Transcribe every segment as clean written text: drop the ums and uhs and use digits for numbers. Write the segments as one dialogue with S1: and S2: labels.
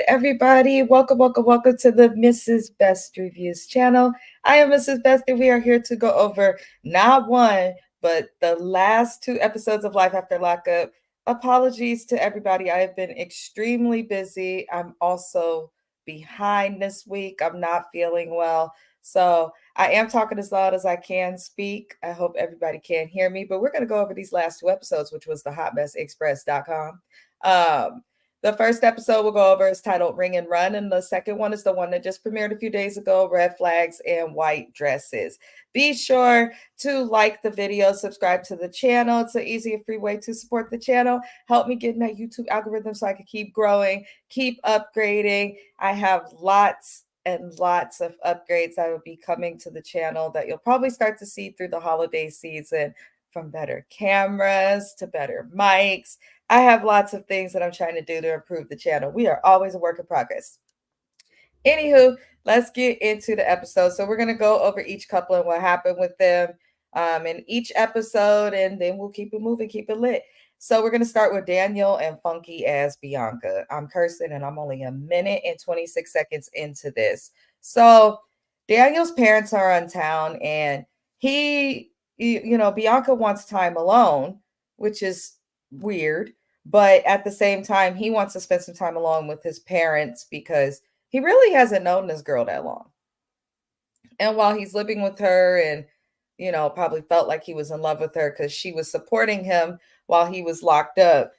S1: everybody. Welcome to the Mrs. Best Reviews channel. I am Mrs. Best, and we are here to go over not one, but the last two episodes of Life After Lockup. Apologies to everybody. I have been extremely busy. I'm also behind this week. I'm not feeling well. So I am talking as loud as I can speak. I hope everybody can hear me. But we're going to go over these last two episodes, which was the hotmessexpress.com. The first episode we'll go over is titled Ring and Run, and the second one is the one that just premiered a few days ago, Red Flags and White Dresses. Be sure to like the video, subscribe to the channel. It's an easy and free way to support the channel. Help me get in that YouTube algorithm so I can keep growing, keep upgrading. I have lots and lots of upgrades that will be coming to the channel that you'll probably start to see through the holiday season, from better cameras to better mics. I have lots of things that I'm trying to do to improve the channel. We are always a work in progress. Anywho, let's get into the episode. So we're going to go over each couple and what happened with them in each episode, and then we'll keep it moving, keep it lit. So we're going to start with Daniel and Funky as Bianca. I'm cursing, and I'm only a minute and 26 seconds into this. So Daniel's parents are in town, and Bianca wants time alone, which is weird. But at the same time, he wants to spend some time alone with his parents because he really hasn't known this girl that long. And while he's living with her and, probably felt like he was in love with her because she was supporting him while he was locked up,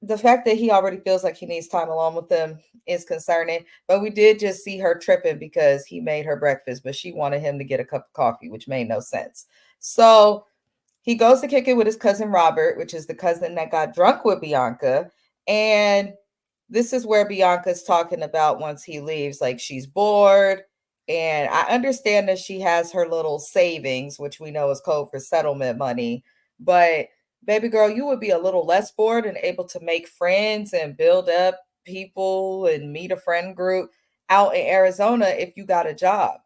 S1: the fact that he already feels like he needs time alone with them is concerning. But we did just see her tripping because he made her breakfast, but she wanted him to get a cup of coffee, which made no sense. So he goes to kick it with his cousin Robert, which is the cousin that got drunk with Bianca. And this is where Bianca's talking about once he leaves, like she's bored. And I understand that she has her little savings, which we know is code for settlement money. But baby girl, you would be a little less bored and able to make friends and build up people and meet a friend group out in Arizona if you got a job.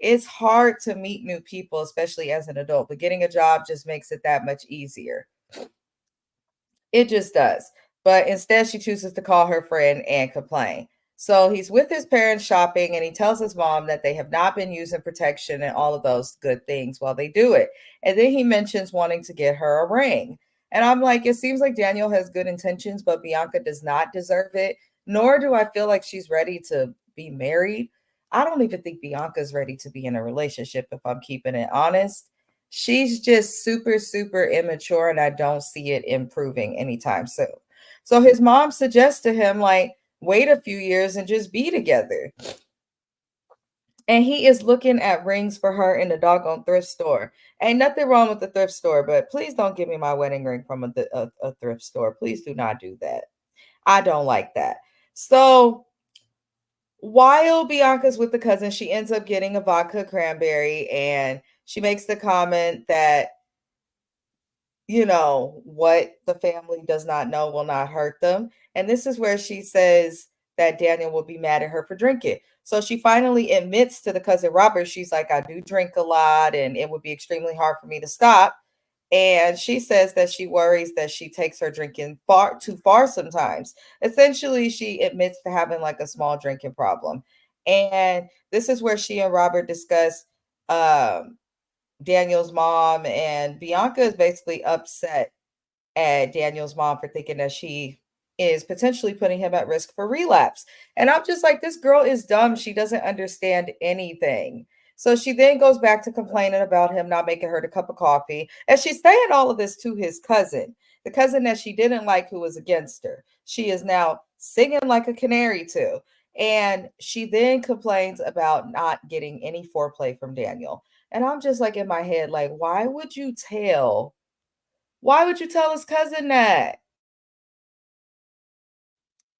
S1: It's hard to meet new people, especially as an adult, but getting a job just makes it that much easier. It just does. But instead, she chooses to call her friend and complain. So he's with his parents shopping, and he tells his mom that they have not been using protection and all of those good things while they do it. And then he mentions wanting to get her a ring. And I'm like, it seems like Daniel has good intentions, but Bianca does not deserve it, nor do I feel like she's ready to be married. I don't even think Bianca's ready to be in a relationship, if I'm keeping it honest. She's just super, super immature, and I don't see it improving anytime soon. So his mom suggests to him, like, wait a few years and just be together. And he is looking at rings for her in the doggone thrift store. Ain't nothing wrong with the thrift store, but please don't give me my wedding ring from a thrift store. Please do not do that. I don't like that. So while Bianca's with the cousin, she ends up getting a vodka cranberry, and she makes the comment that, what the family does not know will not hurt them. And this is where she says that Daniel will be mad at her for drinking. So she finally admits to the cousin Robert, she's like, I do drink a lot, and it would be extremely hard for me to stop. And she says that she worries that she takes her drinking far too far sometimes. Essentially, she admits to having like a small drinking problem. And this is where she and Robert discuss Daniel's mom, and Bianca is basically upset at Daniel's mom for thinking that she is potentially putting him at risk for relapse. And I'm just like, this girl is dumb. She doesn't understand anything. So she then goes back to complaining about him not making her the cup of coffee. And she's saying all of this to his cousin, the cousin that she didn't like, who was against her. She is now singing like a canary to. And she then complains about not getting any foreplay from Daniel. And I'm just like in my head, like, why would you tell his cousin that?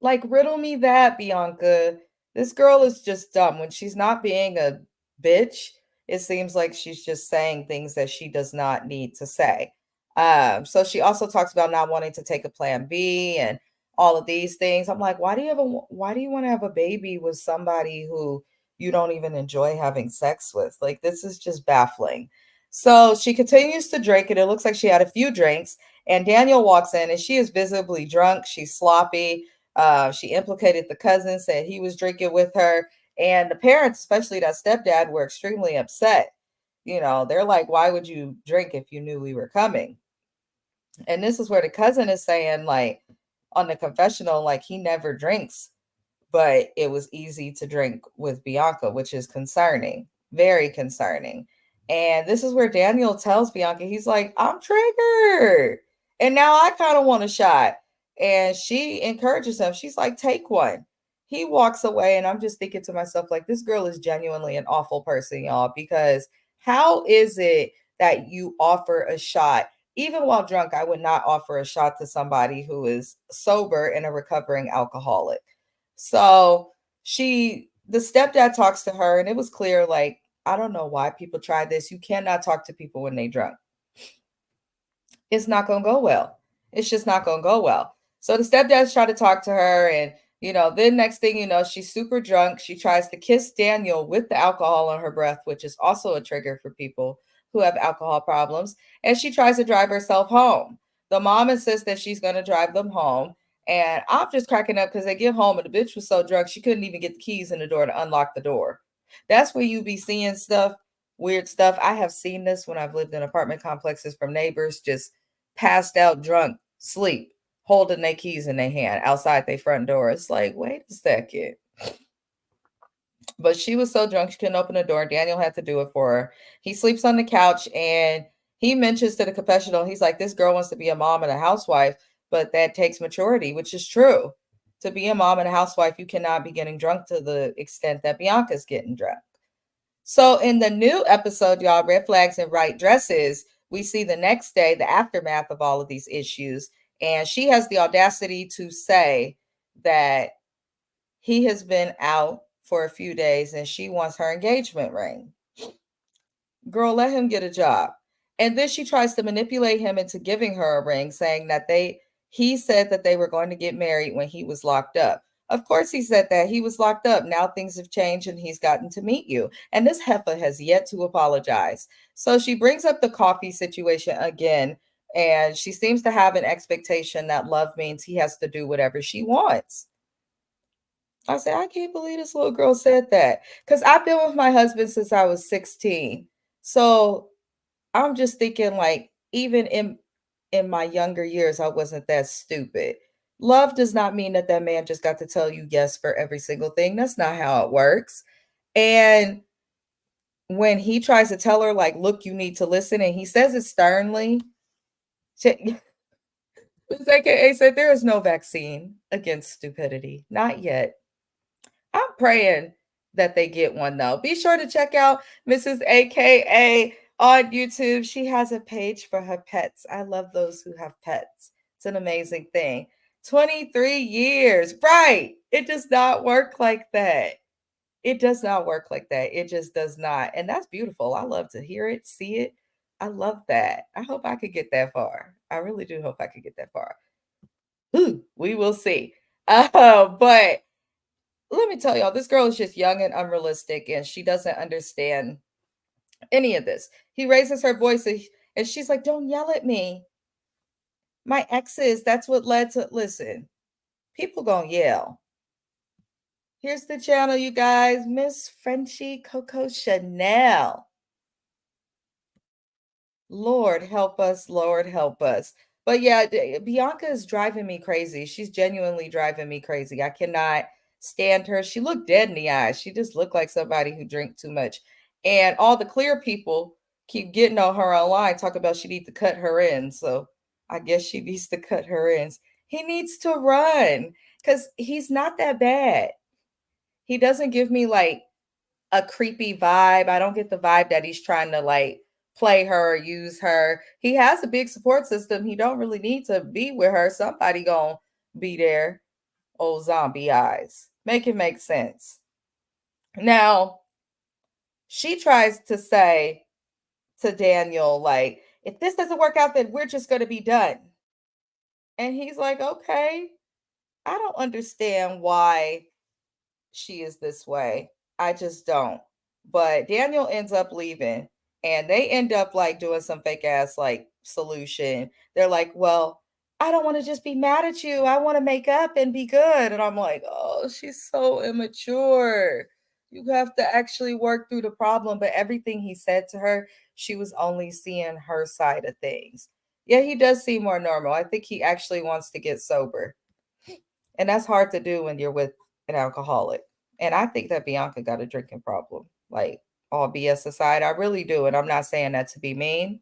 S1: Like, riddle me that, Bianca. This girl is just dumb. When she's not being a bitch, it seems like she's just saying things that she does not need to say. So she also talks about not wanting to take a plan B and all of these things. I'm like, why do you want to have a baby with somebody who you don't even enjoy having sex with? Like, this is just baffling. So she continues to drink, and it looks like she had a few drinks. And Daniel walks in, and she is visibly drunk. She's sloppy. She implicated the cousin, said he was drinking with her. And the parents, especially that stepdad, were extremely upset. They're like, why would you drink if you knew we were coming? And this is where the cousin is saying, like, on the confessional, like, he never drinks, but it was easy to drink with Bianca, which is concerning, very concerning. And this is where Daniel tells Bianca, he's like, I'm triggered. And now I kind of want a shot. And she encourages him. She's like, take one. He walks away. And I'm just thinking to myself, like, this girl is genuinely an awful person, y'all, because how is it that you offer a shot? Even while drunk, I would not offer a shot to somebody who is sober and a recovering alcoholic. So the stepdad talks to her, and it was clear, like, I don't know why people try this. You cannot talk to people when they drunk. It's not going to go well. It's just not going to go well. So the stepdad's trying to talk to her, and then next thing you know, she's super drunk. She tries to kiss Daniel with the alcohol on her breath, which is also a trigger for people who have alcohol problems. And she tries to drive herself home. The mom insists that she's going to drive them home. And I'm just cracking up because they get home and the bitch was so drunk she couldn't even get the keys in the door to unlock the door. That's where you be seeing stuff, weird stuff. I have seen this when I've lived in apartment complexes from neighbors just passed out drunk, sleep, holding their keys in their hand outside their front door. It's like, wait a second. But she was so drunk she couldn't open the door. Daniel had to do it for her. He sleeps on the couch and he mentions to the confessional, he's like, this girl wants to be a mom and a housewife, but that takes maturity, which is true. To be a mom and a housewife, you cannot be getting drunk to the extent that Bianca's getting drunk. So in the new episode, y'all, Red Flags and Right Dresses, we see the next day the aftermath of all of these issues. And she has the audacity to say that he has been out for a few days and she wants her engagement ring. Girl, let him get a job. And then she tries to manipulate him into giving her a ring, saying that he said that they were going to get married when he was locked up. Of course he said that. He was locked up. Now things have changed and he's gotten to meet you. And this heifer has yet to apologize. So she brings up the coffee situation again. And she seems to have an expectation that love means he has to do whatever she wants. I said, I can't believe this little girl said that. Because I've been with my husband since I was 16. So I'm just thinking, like, even in my younger years, I wasn't that stupid. Love does not mean that that man just got to tell you yes for every single thing. That's not how it works. And when he tries to tell her, like, look, you need to listen, and he says it sternly, AKA said, there is no vaccine against stupidity. Not yet. I'm praying that they get one though. Be sure to check out Mrs. AKA on YouTube. She has a page for her pets. I love those who have pets. It's an amazing thing. 23 years. Right. It does not work like that. It does not work like that. It just does not. And that's beautiful. I love to hear it, see it. I love that. I hope I could get that far. I really do hope I could get that far. Ooh, we will see. But let me tell y'all, this girl is just young and unrealistic, and she doesn't understand any of this. He raises her voice, and she's like, don't yell at me. My exes, that's what led to, listen, people gonna yell. Here's the channel, you guys. Miss Frenchie Coco Chanel. Lord help us, Lord help us. But yeah, Bianca is driving me crazy. She's genuinely driving me crazy. I cannot stand her. She looked dead in the eyes. She just looked like somebody who drank too much. And all the clear people keep getting on her online, talk about she needs to cut her in. So I guess she needs to cut her ends. He needs to run because he's not that bad. He doesn't give me like a creepy vibe. I don't get the vibe that he's trying to like play her or use her. He has a big support system. He don't really need to be with her. Somebody gonna be there. Old zombie eyes. Make it make sense. Now, she tries to say to Daniel, like, if this doesn't work out, then we're just gonna be done. And he's like, okay, I don't understand why she is this way. I just don't. But Daniel ends up leaving and they end up like doing some fake ass like solution. They're like, well, I don't want to just be mad at you. I want to make up and be good. And I'm like, oh, she's so immature. You have to actually work through the problem. But everything he said to her, she was only seeing her side of things. Yeah, he does seem more normal. I think he actually wants to get sober. And that's hard to do when you're with an alcoholic. And I think that Bianca got a drinking problem. Like, all BS aside, I really do. And I'm not saying that to be mean.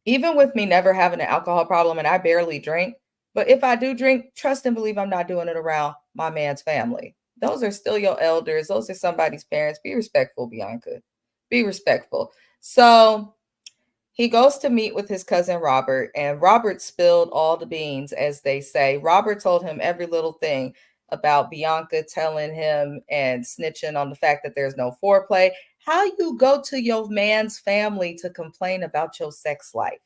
S1: Even with me never having an alcohol problem and I barely drink, but if I do drink, trust and believe I'm not doing it around my man's family. Those are still your elders. Those are somebody's parents. Be respectful, Bianca. Be respectful. So he goes to meet with his cousin Robert, and Robert spilled all the beans, as they say. Robert told him every little thing about Bianca telling him and snitching on the fact that there's no foreplay. How you go to your man's family to complain about your sex life?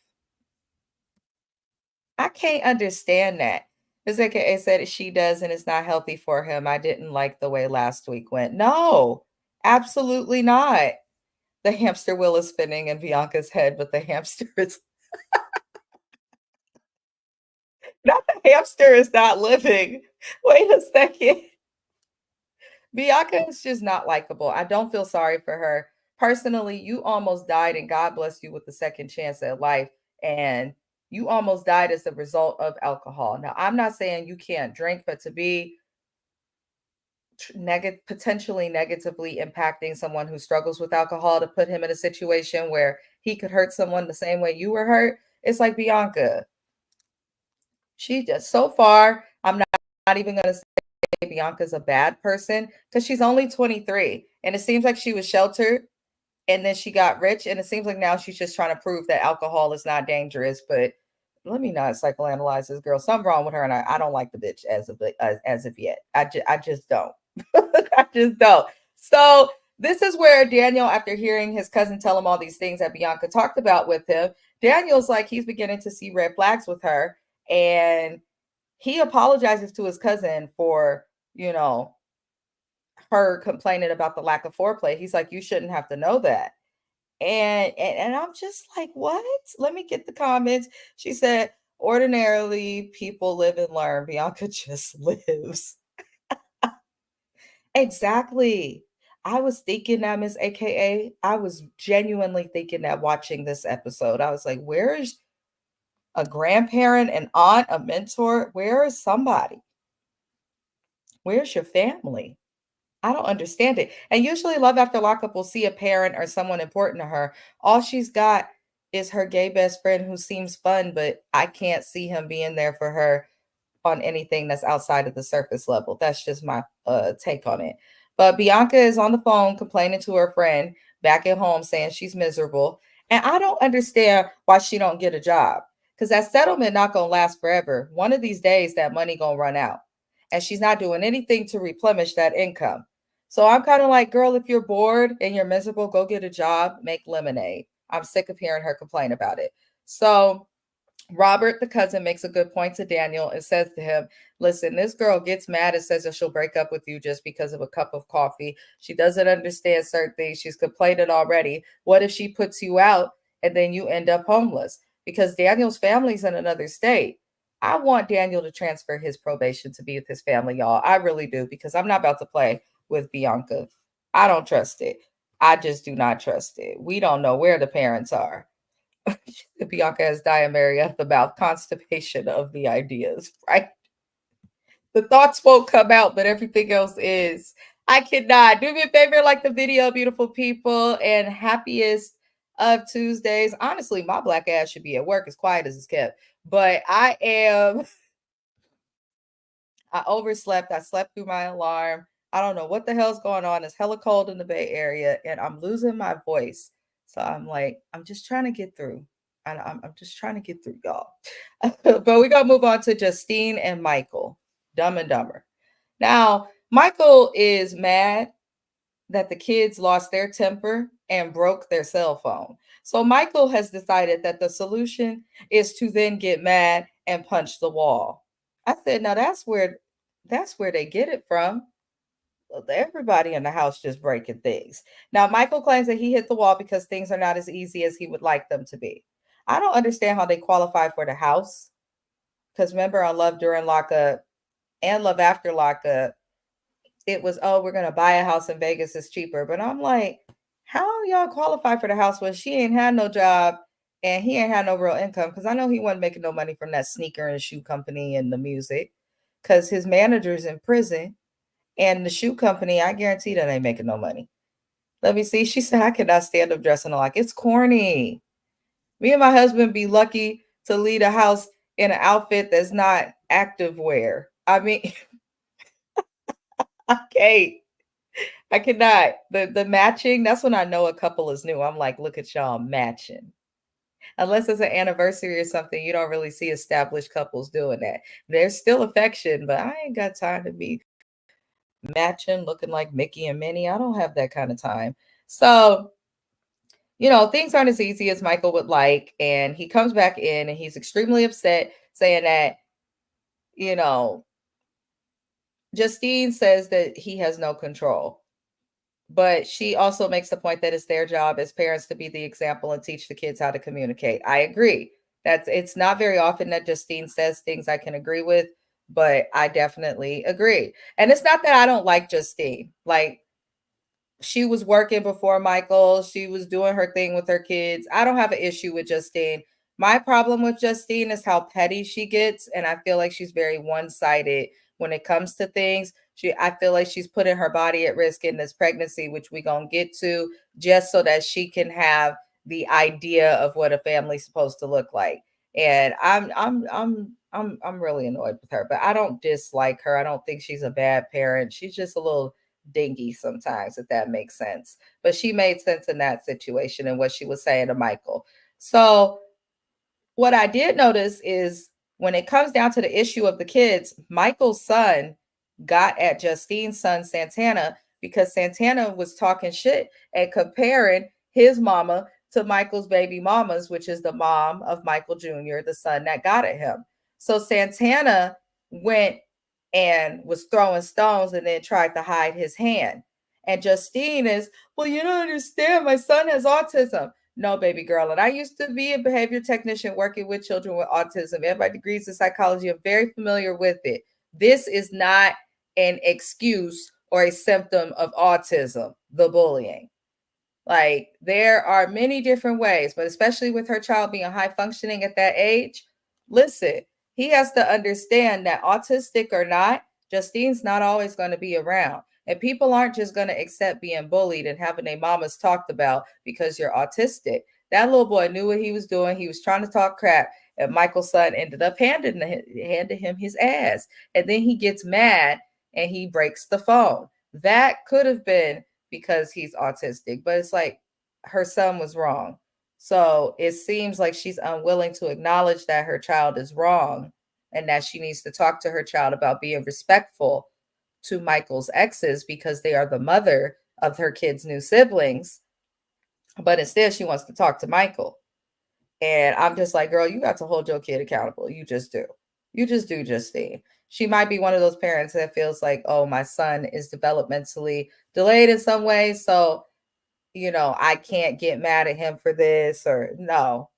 S1: I can't understand that. Ms. AKA said she does and it's not healthy for him. I didn't like the way last week went. No, absolutely not. The hamster wheel is spinning in Bianca's head, but the hamster is not, the hamster is not living. Wait a second. Bianca is just not likable. I don't feel sorry for her. Personally, you almost died and God blessed you with the second chance at life. And you almost died as a result of alcohol. Now, I'm not saying you can't drink, but to be potentially negatively impacting someone who struggles with alcohol to put him in a situation where he could hurt someone the same way you were hurt, it's like Bianca. She just, so far, I'm not even going to say Bianca's a bad person because she's only 23 and it seems like she was sheltered and then she got rich and it seems like now she's just trying to prove that alcohol is not dangerous. But let me not psychoanalyze this girl. Something wrong with her, and I don't like the bitch as of yet. I just don't. I just don't. So this is where Daniel, after hearing his cousin tell him all these things that Bianca talked about with him, Daniel's like he's beginning to see red flags with her, and he apologizes to his cousin for, you know, her complaining about the lack of foreplay. He's like, you shouldn't have to know that. And I'm just like, what? Let me get the comments. She said, ordinarily people live and learn. Bianca just lives. Exactly. I was thinking that, Miss AKA. I was genuinely thinking that watching this episode. I was like, where is a grandparent, an aunt, a mentor? Where is somebody? Where's your family? I don't understand it. And usually, Love After Lockup will see a parent or someone important to her. All she's got is her gay best friend who seems fun, but I can't see him being there for her on anything that's outside of the surface level. That's just my take on it. But Bianca is on the phone complaining to her friend back at home saying she's miserable. And I don't understand why she don't get a job. Because that settlement not gonna last forever. One of these days that money gonna run out. And she's not doing anything to replenish that income. So I'm kind of like, girl, if you're bored and you're miserable, go get a job, make lemonade. I'm sick of hearing her complain about it. So Robert, the cousin, makes a good point to Daniel and says to him, listen, this girl gets mad and says that she'll break up with you just because of a cup of coffee. She doesn't understand certain things. She's complaining already. What if she puts you out and then you end up homeless? Because Daniel's family's in another state. I want Daniel to transfer his probation to be with his family, y'all. I really do, because I'm not about to play with Bianca. I don't trust it. I just do not trust it. We don't know where the parents are. Bianca has diarrhea at the mouth, constipation of the ideas, right? The thoughts won't come out, but everything else is. I cannot. Do me a favor, like the video, beautiful people, and happiest of Tuesdays. Honestly, my black ass should be at work as quiet as it's kept, but I overslept. I slept through my alarm. I don't know what the hell's going on. It's hella cold in the Bay Area and I'm losing my voice. So I'm like, I'm just trying to get through. I'm just trying to get through, y'all. But we got to move on to Justine and Michael, Dumb and Dumber. Now, Michael is mad that the kids lost their temper and broke their cell phone. So Michael has decided that the solution is to then get mad and punch the wall. I said, now that's where they get it from. Everybody in the house just breaking things. Now, Michael claims that he hit the wall because things are not as easy as he would like them to be. I don't understand how they qualify for the house. Because remember on Love During Lockup and Love After Lockup, it was, oh, we're gonna buy a house in Vegas, it's cheaper. But I'm like, how y'all qualify for the house when she ain't had no job and he ain't had no real income? Because I know he wasn't making no money from that sneaker and shoe company and the music. Because his manager's in prison and the shoe company, I guarantee that ain't making no money. Let me see. She said, I cannot stand up dressing like it's corny. Me and my husband be lucky to leave a house in an outfit that's not active wear. I mean, I can't. I cannot. The matching, that's when I know a couple is new. I'm like, look at y'all matching. Unless it's an anniversary or something, you don't really see established couples doing that. There's still affection, but I ain't got time to be matching, looking like Mickey and Minnie. I don't have that kind of time. So, things aren't as easy as Michael would like. And he comes back in and he's extremely upset, saying that, you know, Justine says that he has no control. But she also makes the point that it's their job as parents to be the example and teach the kids how to communicate. I agree. It's not very often that Justine says things I can agree with, but I definitely agree. And it's not that I don't like Justine. Like, she was working before Michael. She was doing her thing with her kids. I don't have an issue with Justine. My problem with Justine is how petty she gets, and I feel like she's very one-sided when it comes to things. I feel like she's putting her body at risk in this pregnancy, which we're gonna get to, just so that she can have the idea of what a family's supposed to look like. And I'm really annoyed with her, but I don't dislike her. I don't think she's a bad parent. She's just a little dingy sometimes, if that makes sense. But she made sense in that situation and what she was saying to Michael. So, what I did notice is when it comes down to the issue of the kids, Michael's son got at Justine's son, Santana, because Santana was talking shit and comparing his mama to Michael's baby mamas, which is the mom of Michael Jr., the son that got at him. So Santana went and was throwing stones and then tried to hide his hand. And Justine is, well, you don't understand. My son has autism. No, baby girl. And I used to be a behavior technician working with children with autism. Everybody degrees in psychology. I'm very familiar with it. This is not an excuse or a symptom of autism, the bullying. Like, there are many different ways, but especially with her child being high functioning at that age, listen, he has to understand that autistic or not, Justine's not always going to be around. And people aren't just going to accept being bullied and having their mamas talked about because you're autistic. That little boy knew what he was doing. He was trying to talk crap, and Michael's son ended up handing him his ass. And then he gets mad and he breaks the phone. That could have been because he's autistic, but it's like her son was wrong. So it seems like she's unwilling to acknowledge that her child is wrong and that she needs to talk to her child about being respectful to Michael's exes because they are the mother of her kids' new siblings. But instead, she wants to talk to Michael. And I'm just like, girl, you got to hold your kid accountable. You just do. You just do, Justine. She might be one of those parents that feels like, oh, my son is developmentally delayed in some way. So, I can't get mad at him for this, or no,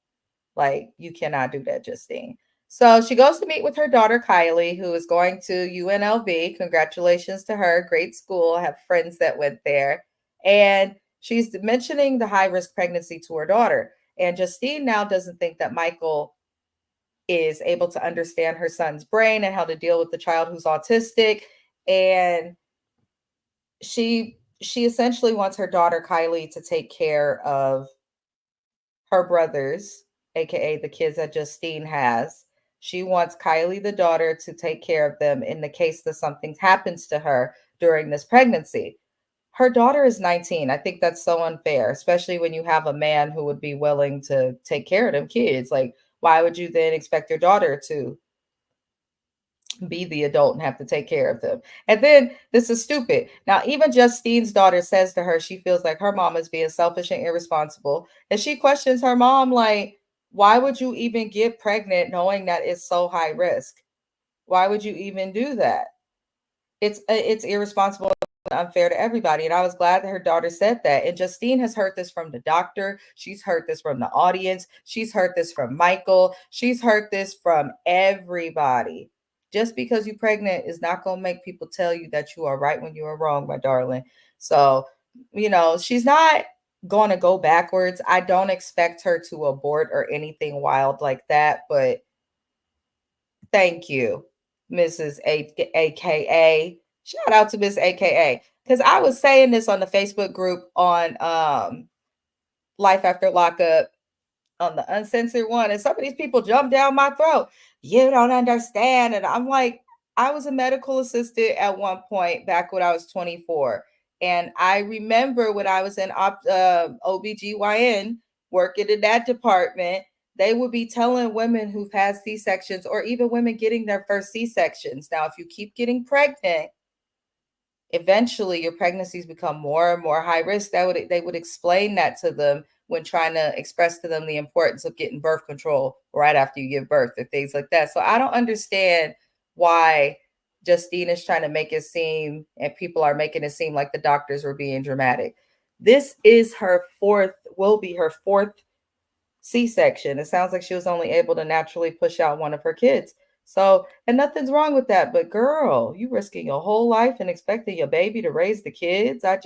S1: like, you cannot do that, Justine. So she goes to meet with her daughter, Kylie, who is going to UNLV. Congratulations to her. Great school. I have friends that went there. And she's mentioning the high risk pregnancy to her daughter. And Justine now doesn't think that Michael is able to understand her son's brain and how to deal with the child who's autistic. And she essentially wants her daughter, Kylie, to take care of her brothers, aka the kids that Justine has. She wants Kylie, the daughter, to take care of them in the case that something happens to her during this pregnancy. Her daughter is 19. I think that's so unfair, especially when you have a man who would be willing to take care of them kids. Like, why would you then expect your daughter to be the adult and have to take care of them? And then this is stupid. Now, even Justine's daughter says to her, she feels like her mom is being selfish and irresponsible. And she questions her mom, like, why would you even get pregnant knowing that it's so high risk? Why would you even do that? It's irresponsible unfair to everybody. And I was glad that her daughter said that. And Justine has heard this from the doctor. She's heard this from the audience. She's heard this from Michael. She's heard this from everybody. Just because you're pregnant is not going to make people tell you that you are right when you are wrong, my darling. So, she's not going to go backwards. I don't expect her to abort or anything wild like that, but thank you, Mrs. AKA. Shout out to Miss AKA. Because I was saying this on the Facebook group on Life After Lockup on the uncensored one, and some of these people jump down my throat. You don't understand. And I'm like, I was a medical assistant at one point back when I was 24. And I remember when I was in OBGYN working in that department, they would be telling women who've had C-sections or even women getting their first C-sections. Now, if you keep getting pregnant, eventually your pregnancies become more and more high risk. They would explain that to them when trying to express to them the importance of getting birth control right after you give birth or things like that. So I don't understand why Justine is trying to make it seem, and people are making it seem like the doctors were being dramatic. This is will be her fourth C-section. It sounds like she was only able to naturally push out one of her kids. So, and nothing's wrong with that. But girl, you risking your whole life and expecting your baby to raise the kids. I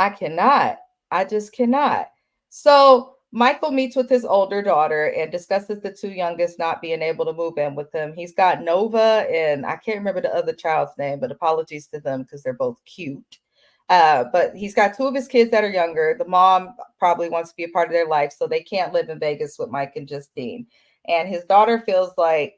S1: cannot. I just cannot. So Michael meets with his older daughter and discusses the two youngest not being able to move in with him. He's got Nova and I can't remember the other child's name, but apologies to them because they're both cute. But he's got two of his kids that are younger. The mom probably wants to be a part of their life, so they can't live in Vegas with Mike and Justine. And his daughter feels like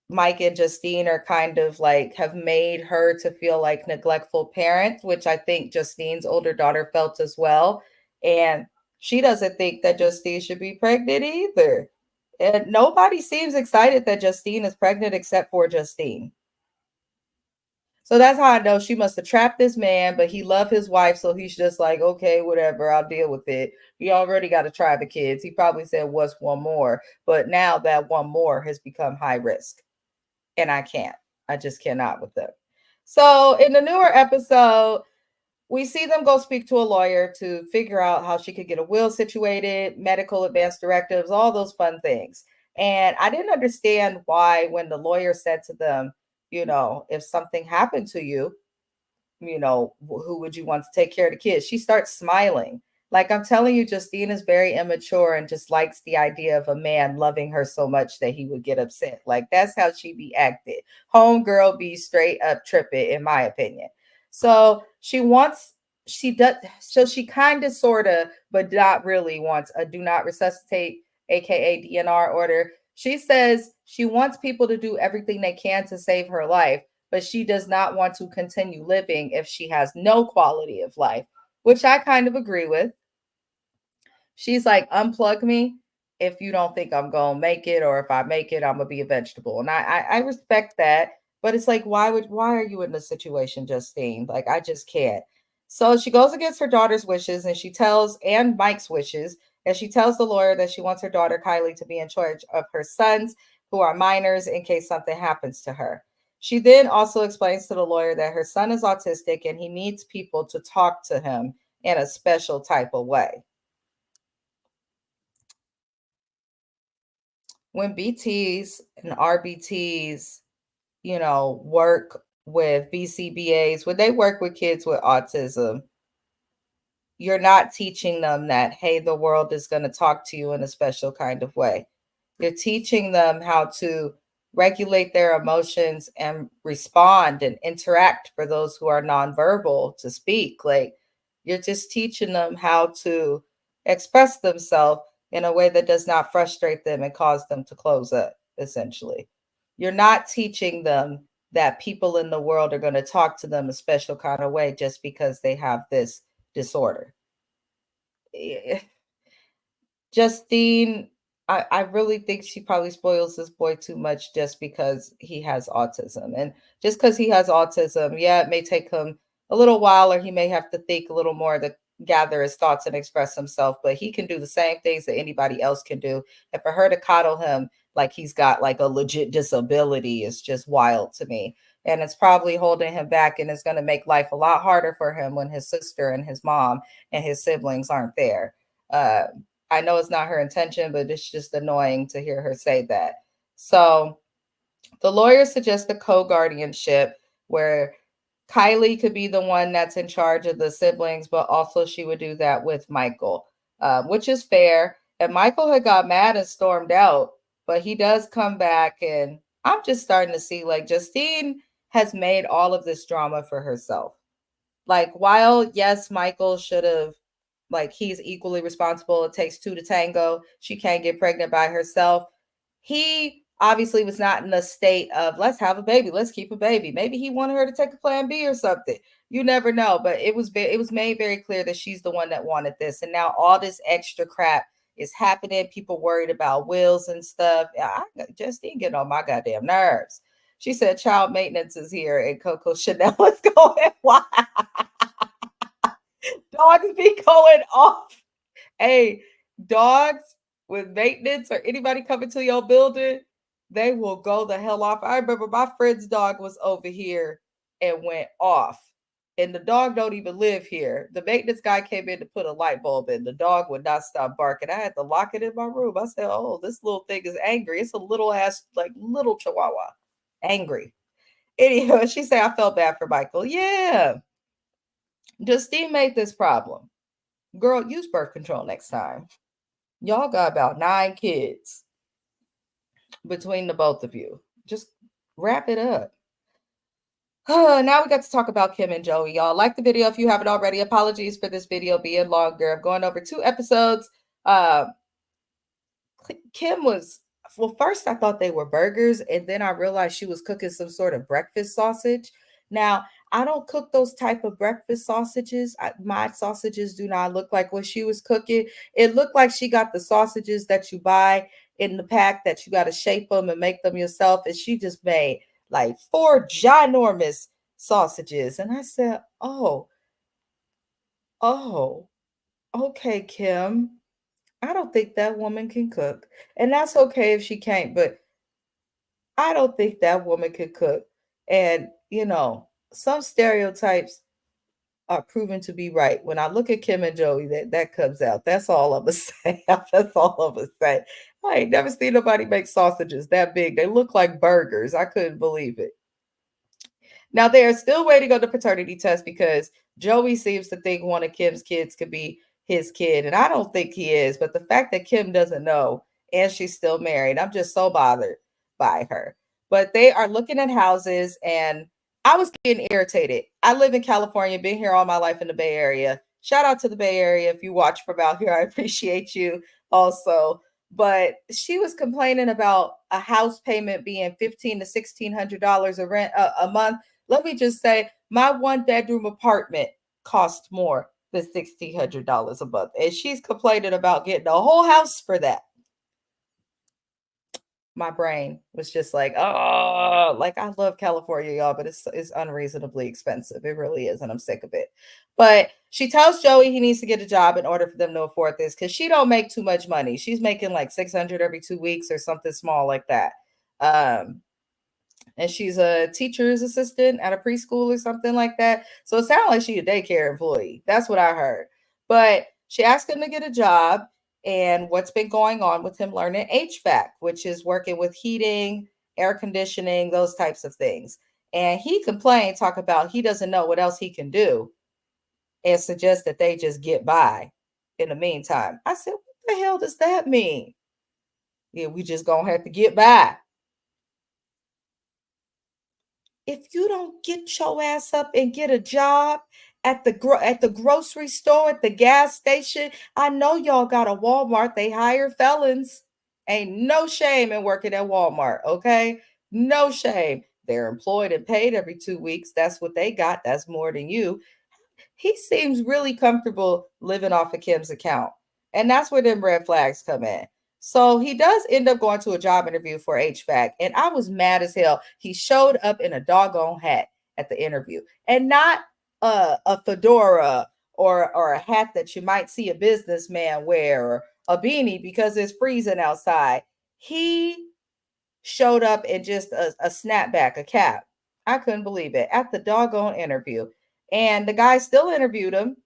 S1: Mike and Justine are kind of like have made her to feel like neglectful parents, which I think Justine's older daughter felt as well. And she doesn't think that Justine should be pregnant either. And nobody seems excited that Justine is pregnant except for Justine. So that's how I know she must have trapped this man, but he loved his wife, so he's just like, okay, whatever, I'll deal with it. He already got to try the kids. He probably said, what's one more? But now that one more has become high risk. And I can't. I just cannot with them. So in the newer episode, we see them go speak to a lawyer to figure out how she could get a will situated, medical advance directives, all those fun things. And I didn't understand why when the lawyer said to them, if something happened to you, who would you want to take care of the kids? She starts smiling. Like I'm telling you, Justine is very immature and just likes the idea of a man loving her so much that he would get upset. Like that's how she be acted. Homegirl be straight up tripping, in my opinion. So she does, so she kind of, sort of, but not really wants a do not resuscitate, aka DNR order. She says she wants people to do everything they can to save her life, but she does not want to continue living if she has no quality of life, which I kind of agree with. She's like, unplug me if you don't think I'm gonna make it, or if I make it, I'm gonna be a vegetable. And I respect that, but it's like, why are you in this situation, Justine? Like, I just can't. So she goes against her daughter's wishes and Mike's wishes, and she tells the lawyer that she wants her daughter Kylie to be in charge of her sons who are minors in case something happens to her. She then also explains to the lawyer that her son is autistic and he needs people to talk to him in a special type of way. When BTs and RBTs, work with BCBAs, when they work with kids with autism, you're not teaching them that, hey, the world is going to talk to you in a special kind of way. You're teaching them how to regulate their emotions and respond and interact for those who are nonverbal to speak. Like you're just teaching them how to express themselves in a way that does not frustrate them and cause them to close up, essentially. You're not teaching them that people in the world are going to talk to them a special kind of way just because they have this disorder. Justine, I really think she probably spoils this boy too much just because he has autism. And just because he has autism, yeah, it may take him a little while, or he may have to think a little more to gather his thoughts and express himself, but he can do the same things that anybody else can do. And for her to coddle him like he's got like a legit disability is just wild to me. and it's probably holding him back, and it's going to make life a lot harder for him when his sister and his mom and his siblings aren't there. Uh, I know it's not her intention, but it's just annoying to hear her say that. So the lawyer suggests a co guardianship where Kylie could be the one that's in charge of the siblings, but also she would do that with Michael, which is fair. And Michael had got mad and stormed out, but he does come back. And I'm just starting to see like Justine has made all of this drama for herself. Like, while yes, Michael should have, like, he's equally responsible. It takes two to tango. She can't get pregnant by herself. He obviously was not in a state of let's have a baby, let's keep a baby. Maybe he wanted her to take a plan B or something. You never know, but it was made very clear that she's the one that wanted this, and now all this extra crap is happening. People worried about wills and stuff. Just ain't getting on my goddamn nerves. She said child maintenance is here, and Coco Chanel is going wild. Dogs be going off. Hey, dogs with maintenance or anybody coming to your building, they will go the hell off. I remember my friend's dog was over here and went off. And the dog don't even live here. The maintenance guy came in to put a light bulb in. The dog would not stop barking. I had to lock it in my room. I said, "Oh, this little thing is angry. It's a little ass, like little chihuahua, angry." Anyhow, she said, "I felt bad for Michael." Yeah, Justine made this problem. Girl, use birth control next time. Y'all got about 9 kids between the both of you. Just wrap it up. Now we got to talk about Kim and Joey. Y'all like the video if you haven't already. Apologies for this video being longer. I'm going over 2 episodes. Uh, Kim was, well, first I thought they were burgers, and then I realized she was cooking some sort of breakfast sausage. Now, I don't cook those type of breakfast sausages. My sausages do not look like what she was cooking. It looked like she got the sausages that you buy in the pack that you got to shape them and make them yourself, and she just made like 4 ginormous sausages. And I said, oh, okay, Kim. I don't think that woman can cook. And that's okay if she can't, but I don't think that woman could cook. And, some stereotypes are proven to be right. When I look at Kim and Joey, that comes out. That's all I'm gonna say. That's all I'm gonna say. I ain't never seen nobody make sausages that big. They look like burgers. I couldn't believe it. Now they are still waiting on the paternity test because Joey seems to think one of Kim's kids could be his kid, and I don't think he is. But the fact that Kim doesn't know and she's still married, I'm just so bothered by her. But they are looking at houses, and I was getting irritated. I live in California, been here all my life in the Bay Area. Shout out to the Bay Area if you watch from out here. I appreciate you also. But she was complaining about a house payment being $1,500 to $1,600 a rent a month. Let me just say, my 1 bedroom apartment cost more than $1,600 a month. And she's complaining about getting a whole house for that. My brain was just like, oh, like I love California, y'all, but it's unreasonably expensive. It really is, and I'm sick of it. But she tells Joey he needs to get a job in order for them to afford this because she don't make too much money. She's making like 600 every 2 weeks or something small like that. Um, and she's a teacher's assistant at a preschool or something like that. So it sounds like she's a daycare employee. That's what I heard. But she asked him to get a job and what's been going on with him learning HVAC, which is working with heating, air conditioning, those types of things. And he complained, talk about he doesn't know what else he can do and suggest that they just get by in the meantime. I said, what the hell does that mean? Yeah, we just gonna have to get by. If you don't get your ass up and get a job at the grocery store, at the gas station, I know y'all got a Walmart. They hire felons. Ain't no shame in working at Walmart, okay? No shame. They're employed and paid every 2 weeks. That's what they got. That's more than you. He seems really comfortable living off of Kim's account. And that's where them red flags come in. So he does end up going to a job interview for HVAC. And I was mad as hell. He showed up in a doggone hat at the interview and not a fedora or a hat that you might see a businessman wear or a beanie because it's freezing outside. He showed up in just a snapback, a cap. I couldn't believe it at the doggone interview. And the guy still interviewed him.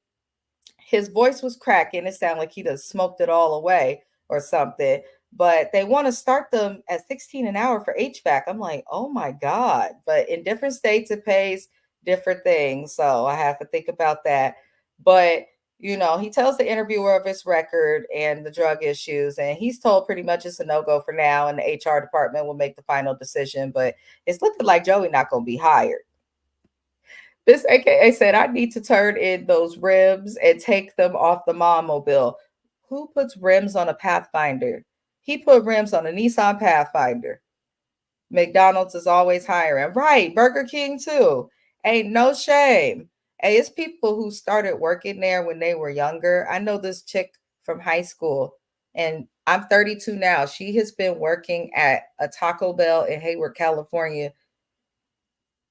S1: His voice was cracking. It sounded like he just smoked it all away or something. But they want to start them at 16 an hour for HVAC. I'm like, oh my God. But in different states, it pays different things. So I have to think about that. But he tells the interviewer of his record and the drug issues, and he's told pretty much it's a no go for now, and the HR department will make the final decision. But it's looking like Joey not going to be hired. This AKA said, I need to turn in those rims and take them off the mom mobile. Who puts rims on a Pathfinder? He put rims on a Nissan Pathfinder. McDonald's is always hiring. Right. Burger King, too. Ain't no shame. Hey, it's people who started working there when they were younger. I know this chick from high school, and I'm 32 now. She has been working at a Taco Bell in Hayward, California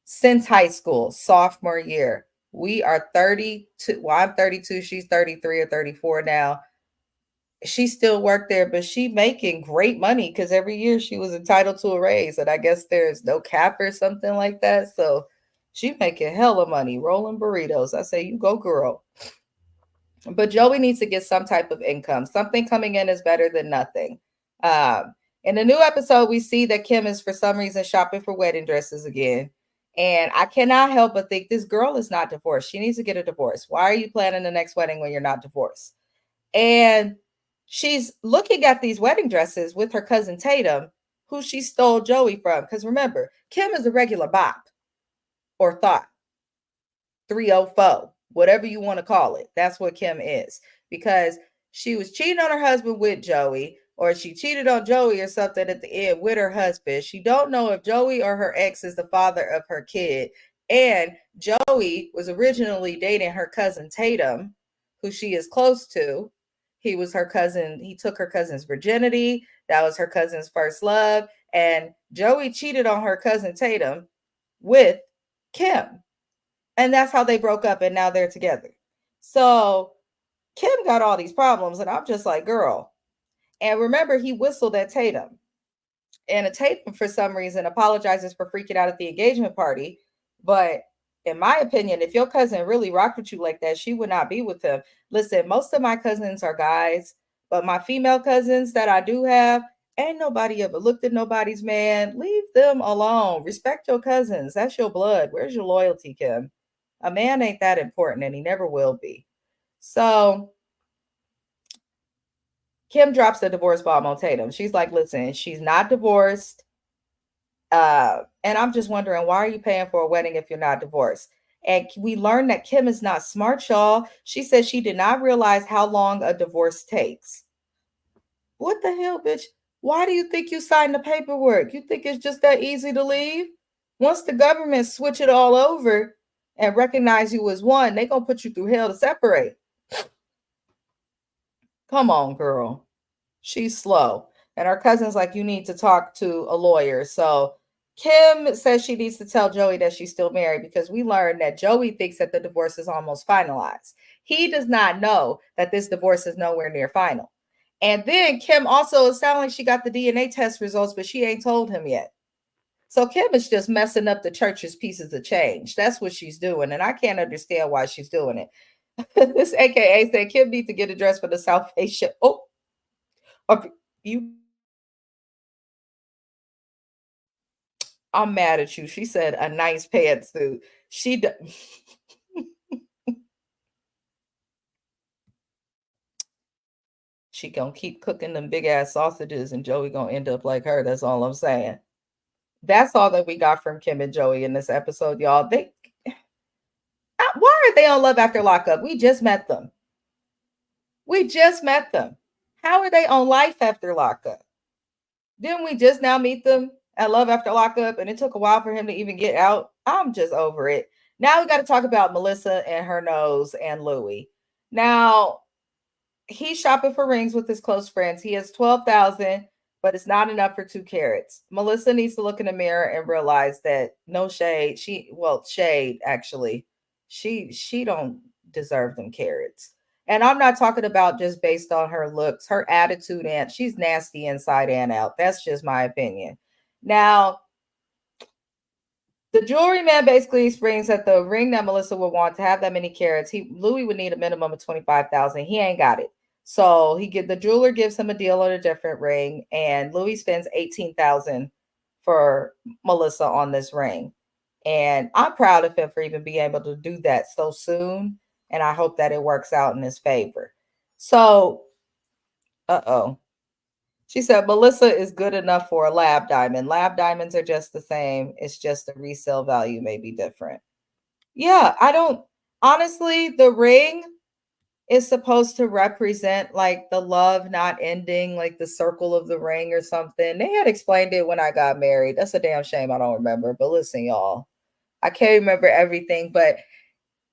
S1: since high school, sophomore year. We are 32. Well, I'm 32. She's 33 or 34 now. She still worked there, but she making great money because every year she was entitled to a raise. And I guess there's no cap or something like that. So she making hella money, rolling burritos. I say, you go, girl. But Joey needs to get some type of income. Something coming in is better than nothing. In the new episode, we see that Kim is for some reason shopping for wedding dresses again. And I cannot help but think this girl is not divorced. She needs to get a divorce. Why are you planning the next wedding when you're not divorced? And she's looking at these wedding dresses with her cousin Tatum, who she stole Joey from. Because remember, Kim is a regular bop or thought. 304, whatever you want to call it. That's what Kim is, because she was cheating on her husband with Joey, or she cheated on Joey or something at the end with her husband. She don't know if Joey or her ex is the father of her kid. And Joey was originally dating her cousin Tatum, who she is close to. He was her cousin. He took her cousin's virginity. That was her cousin's first love. And Joey cheated on her cousin Tatum with Kim. And that's how they broke up, and now they're together. So Kim got all these problems, and I'm just like, girl. And remember, he whistled at Tatum. And Tatum, for some reason, apologizes for freaking out at the engagement party. But in my opinion, if your cousin really rocked with you like that, she would not be with him. Listen, most of my cousins are guys, but my female cousins that I do have, ain't nobody ever looked at nobody's man. Leave them alone. Respect your cousins. That's your blood. Where's your loyalty, Kim? A man ain't that important, and he never will be. So Kim drops the divorce bomb on Tatum. She's like, listen, she's not divorced. And I'm just wondering, why are you paying for a wedding if you're not divorced? And we learned that Kim is not smart, y'all. She said she did not realize how long a divorce takes. What the hell, bitch? Why do you think you signed the paperwork? You think it's just that easy to leave? Once the government switch it all over and recognize you as one, they gonna put you through hell to separate. Come on, girl. She's slow. And her cousin's like, you need to talk to a lawyer. So Kim says she needs to tell Joey that she's still married, because we learned that Joey thinks that the divorce is almost finalized. He does not know that this divorce is nowhere near final. And then Kim also, it sounds like she got the DNA test results, but she ain't told him yet. So Kim is just messing up the church's pieces of change. That's what she's doing. And I can't understand why she's doing it. This AKA said Kim needs to get a dress for the Salvation. Oh, okay. I'm mad at you. She said a nice pantsuit. She she gonna keep cooking them big ass sausages, and Joey gonna end up like her. That's all I'm saying. That's all that we got from Kim and Joey in this episode, y'all. Why are they on Love After Lockup? We just met them. We just met them. How are they on Life After Lockup? Didn't we just now meet them at Love After Lockup, and it took a while for him to even get out? I'm just over it. Now we got to talk about Melissa and her nose and Louie. Now, he's shopping for rings with his close friends. He has 12,000, but it's not enough for 2 carats. Melissa needs to look in the mirror and realize that no shade. Shade actually. She don't deserve them carats. And I'm not talking about just based on her looks, her attitude, and she's nasty inside and out. That's just my opinion. Now, The jewelry man basically explains that the ring that Melissa would want to have that many carats, Louis would need a minimum of 25,000. He ain't got it. So the jeweler gives him a deal on a different ring, and Louis spends 18,000 for Melissa on this ring. And I'm proud of him for even being able to do that so soon. And I hope that it works out in his favor. So, uh-oh. She said Melissa is good enough for a lab diamond. Lab diamonds are just the same. It's just the resale value may be different. Yeah, I don't honestly, the ring is supposed to represent like the love not ending, like the circle of the ring or something. They had explained it when I got married. That's a damn shame I don't remember. But listen, y'all, I can't remember everything, but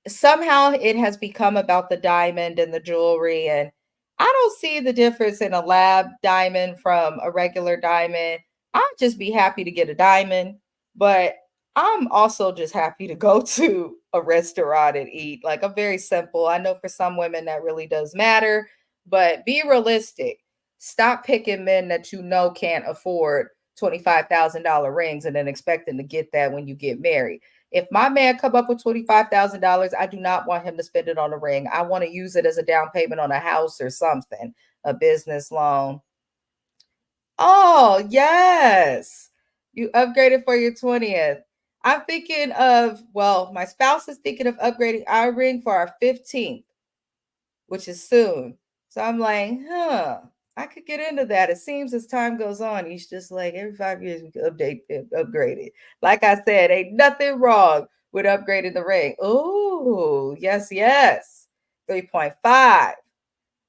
S1: somehow it has become about the diamond and the jewelry, and I don't see the difference in a lab diamond from a regular diamond. I'd just be happy to get a diamond, but I'm also just happy to go to a restaurant and eat. Like, I'm very simple. I know for some women that really does matter, but be realistic. Stop picking men that you know can't afford $25,000 rings and then expecting to get that when you get married. If my man come up with $25,000, I do not want him to spend it on a ring. I want to use it as a down payment on a house or something, a business loan. Oh, yes. You upgraded for your 20th. I'm thinking of, well, my spouse is thinking of upgrading our ring for our 15th, which is soon. So I'm like, I could get into that. It seems as time goes on, he's just like every 5 years we could upgrade it. Like I said, ain't nothing wrong with upgrading the ring. Oh, yes, yes. 3.5,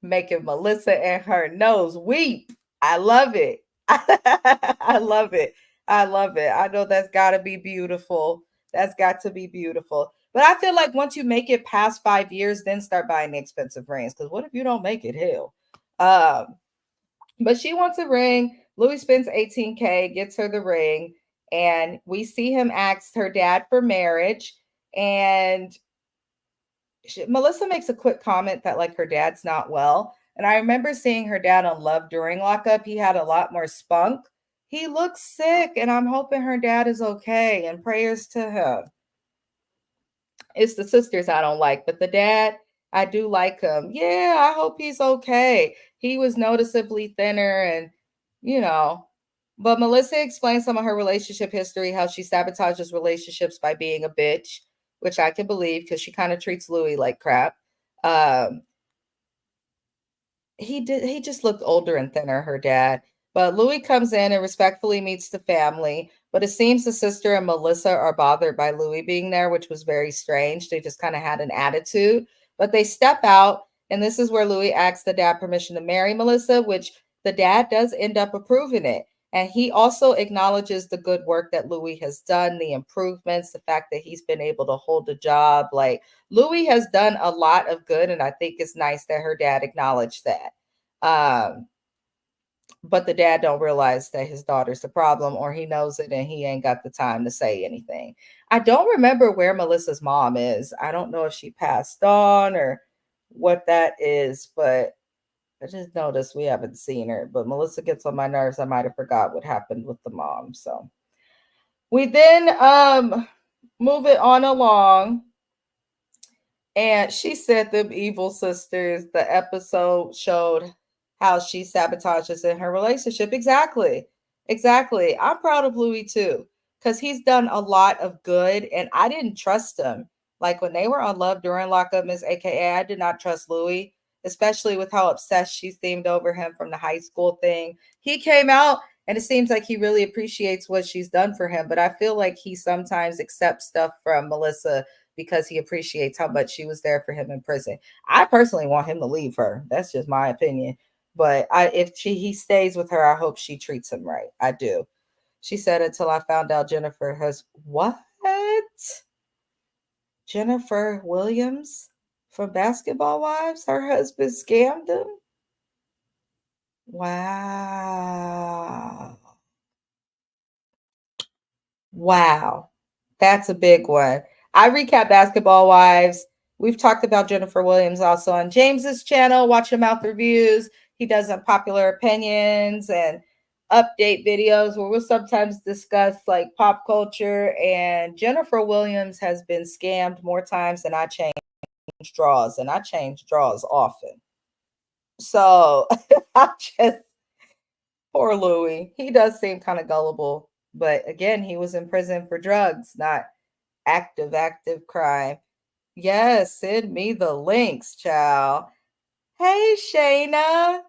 S1: making Melissa and her nose weep. I love it. I love it. I love it. I know that's got to be beautiful. That's got to be beautiful. But I feel like once you make it past 5 years, then start buying the expensive rings. Because what if you don't make it? Hell. But she wants a ring. Louis spends 18K, gets her the ring, and we see him ask her dad for marriage. And Melissa makes a quick comment that like her dad's not well. And I remember seeing her dad on Love during lockup. He had a lot more spunk. He looks sick, and I'm hoping her dad is okay. And prayers to him. It's the sisters I don't like, but the dad, I do like him. Yeah, I hope he's okay. He was noticeably thinner and, you know, but Melissa explains some of her relationship history, how she sabotages relationships by being a bitch, which I can believe because she kind of treats Louis like crap. Um, he just looked older and thinner, her dad. But Louis comes in and respectfully meets the family. But it seems the sister and Melissa are bothered by Louis being there, which was very strange. They just kind of had an attitude. But they step out, and this is where Louis asks the dad permission to marry Melissa, which the dad does end up approving it. And he also acknowledges the good work that Louis has done, the improvements, the fact that he's been able to hold a job. Like, Louis has done a lot of good, and I think it's nice that her dad acknowledged that. Um, but the dad don't realize that his daughter's the problem, or he knows it and he ain't got the time to say anything. I don't remember where Melissa's mom is. I don't know if she passed on or what that is, but I just noticed we haven't seen her. But Melissa gets on my nerves. I might have forgot what happened with the mom. So we then move it on along. And she said them evil sisters, the episode showed how she sabotages in her relationship. Exactly. Exactly. I'm proud of Louis too, because he's done a lot of good and I didn't trust him. Like when they were on Love during lockup, Miss AKA, I did not trust Louis, especially with how obsessed she seemed over him from the high school thing. He came out and it seems like he really appreciates what she's done for him. But I feel like he sometimes accepts stuff from Melissa because he appreciates how much she was there for him in prison. I personally want him to leave her. That's just my opinion. But if he stays with her, I hope she treats him right. I do. She said until I found out Jennifer has what? Jennifer Williams from Basketball Wives? Her husband scammed him? Wow. Wow. That's a big one. I recap Basketball Wives. We've talked about Jennifer Williams also on James's channel, Watch Your Mouth Reviews. He does unpopular opinions. And update videos where we'll sometimes discuss like pop culture. And Jennifer Williams has been scammed more times than I change draws, and I change draws often. So I just poor Louis. He does seem kind of gullible, but again, he was in prison for drugs, not active crime. Yes, send me the links, child. Hey, Shayna.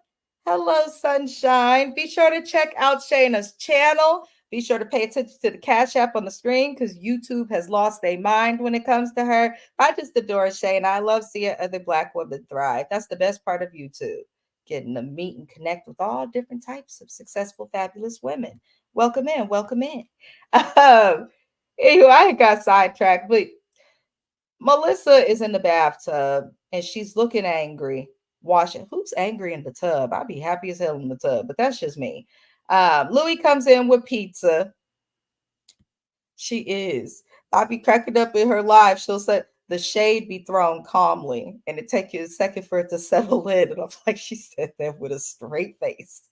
S1: Hello, sunshine. Be sure to check out Shayna's channel. Be sure to pay attention to the Cash App on the screen because YouTube has lost their mind when it comes to her. I just adore Shayna. I love seeing other Black women thrive. That's the best part of YouTube, getting to meet and connect with all different types of successful, fabulous women. Welcome in, welcome in. Anyway, I got sidetracked, but Melissa is in the bathtub and she's looking angry, washing. Who's angry in the tub? I'd be happy as hell in the tub, but that's just me. Louis comes in with pizza. She is. I'd be cracking up in her live. She'll say the shade be thrown calmly, and it take you a second for it to settle in. And I'm like, she said that with a straight face.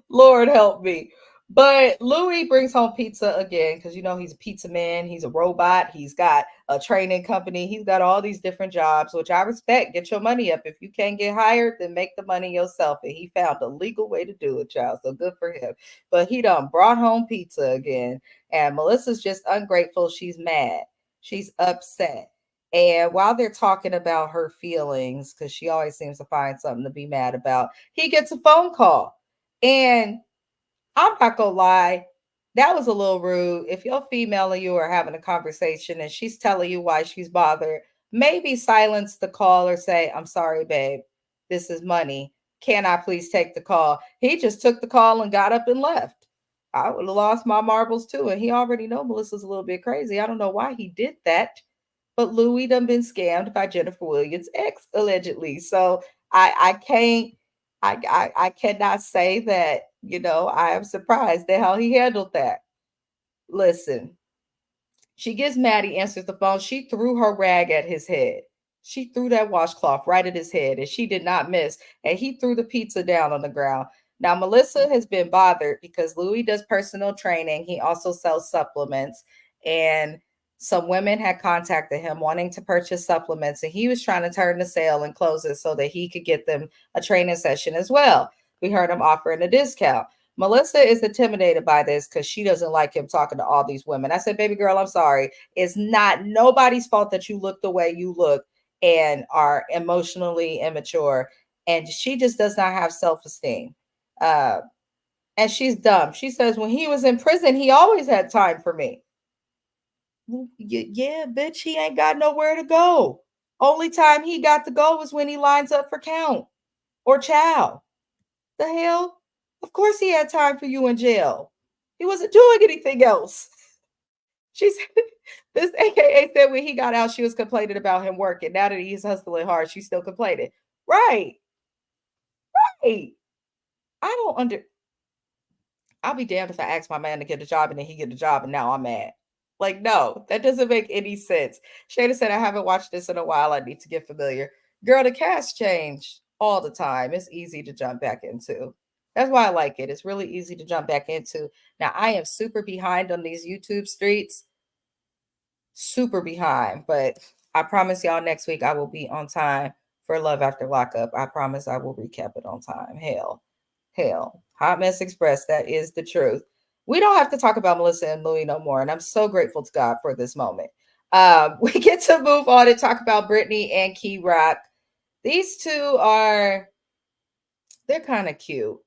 S1: Lord help me. But Louis brings home pizza again because he's a pizza man, he's a robot, he's got a training company, he's got all these different jobs, which I respect. Get your money up. If you can't get hired, then make the money yourself. And he found a legal way to do it, child. So good for him. But he done brought home pizza again. And Melissa's just ungrateful. She's mad. She's upset. And while they're talking about her feelings, because she always seems to find something to be mad about, he gets a phone call. And I'm not gonna lie, that was a little rude. If your female and you are having a conversation and she's telling you why she's bothered, maybe silence the call or say, I'm sorry, babe. This is money. Can I please take the call? He just took the call and got up and left. I would have lost my marbles too. And he already know Melissa's a little bit crazy. I don't know why he did that. But Louis done been scammed by Jennifer Williams' ex, allegedly. So I can't I cannot say that, I am surprised at how he handled that. Listen, she gets mad. He answers the phone. She threw her rag at his head. She threw that washcloth right at his head, and she did not miss. And he threw the pizza down on the ground. Now, Melissa has been bothered because Louis does personal training. He also sells supplements. And some women had contacted him wanting to purchase supplements, and he was trying to turn the sale and close it so that he could get them a training session as well. We heard him offering a discount. Melissa is intimidated by this because she doesn't like him talking to all these women. I said, baby girl, I'm sorry. It's not nobody's fault that you look the way you look and are emotionally immature. And she just does not have self esteem. And she's dumb. She says, when he was in prison, he always had time for me. Yeah, bitch, he ain't got nowhere to go. Only time he got to go was when he lines up for count or chow. The hell? Of course he had time for you in jail. He wasn't doing anything else. She's this AKA said when he got out, she was complaining about him working. Now that he's hustling hard, she's still complaining. Right. Right. I don't under I'll be damned if I ask my man to get a job and then he get a job and now I'm mad. Like, no, that doesn't make any sense. Shayna said, I haven't watched this in a while. I need to get familiar. Girl, the cast change all the time. It's easy to jump back into. That's why I like it. It's really easy to jump back into. Now, I am super behind on these YouTube streets. Super behind. But I promise y'all next week I will be on time for Love After Lockup. I promise I will recap it on time. Hell. Hot Mess Express. That is the truth. We don't have to talk about Melissa and Louis no more. And I'm so grateful to God for this moment. We get to move on and talk about Brittany and Key Rock. These two they're kind of cute.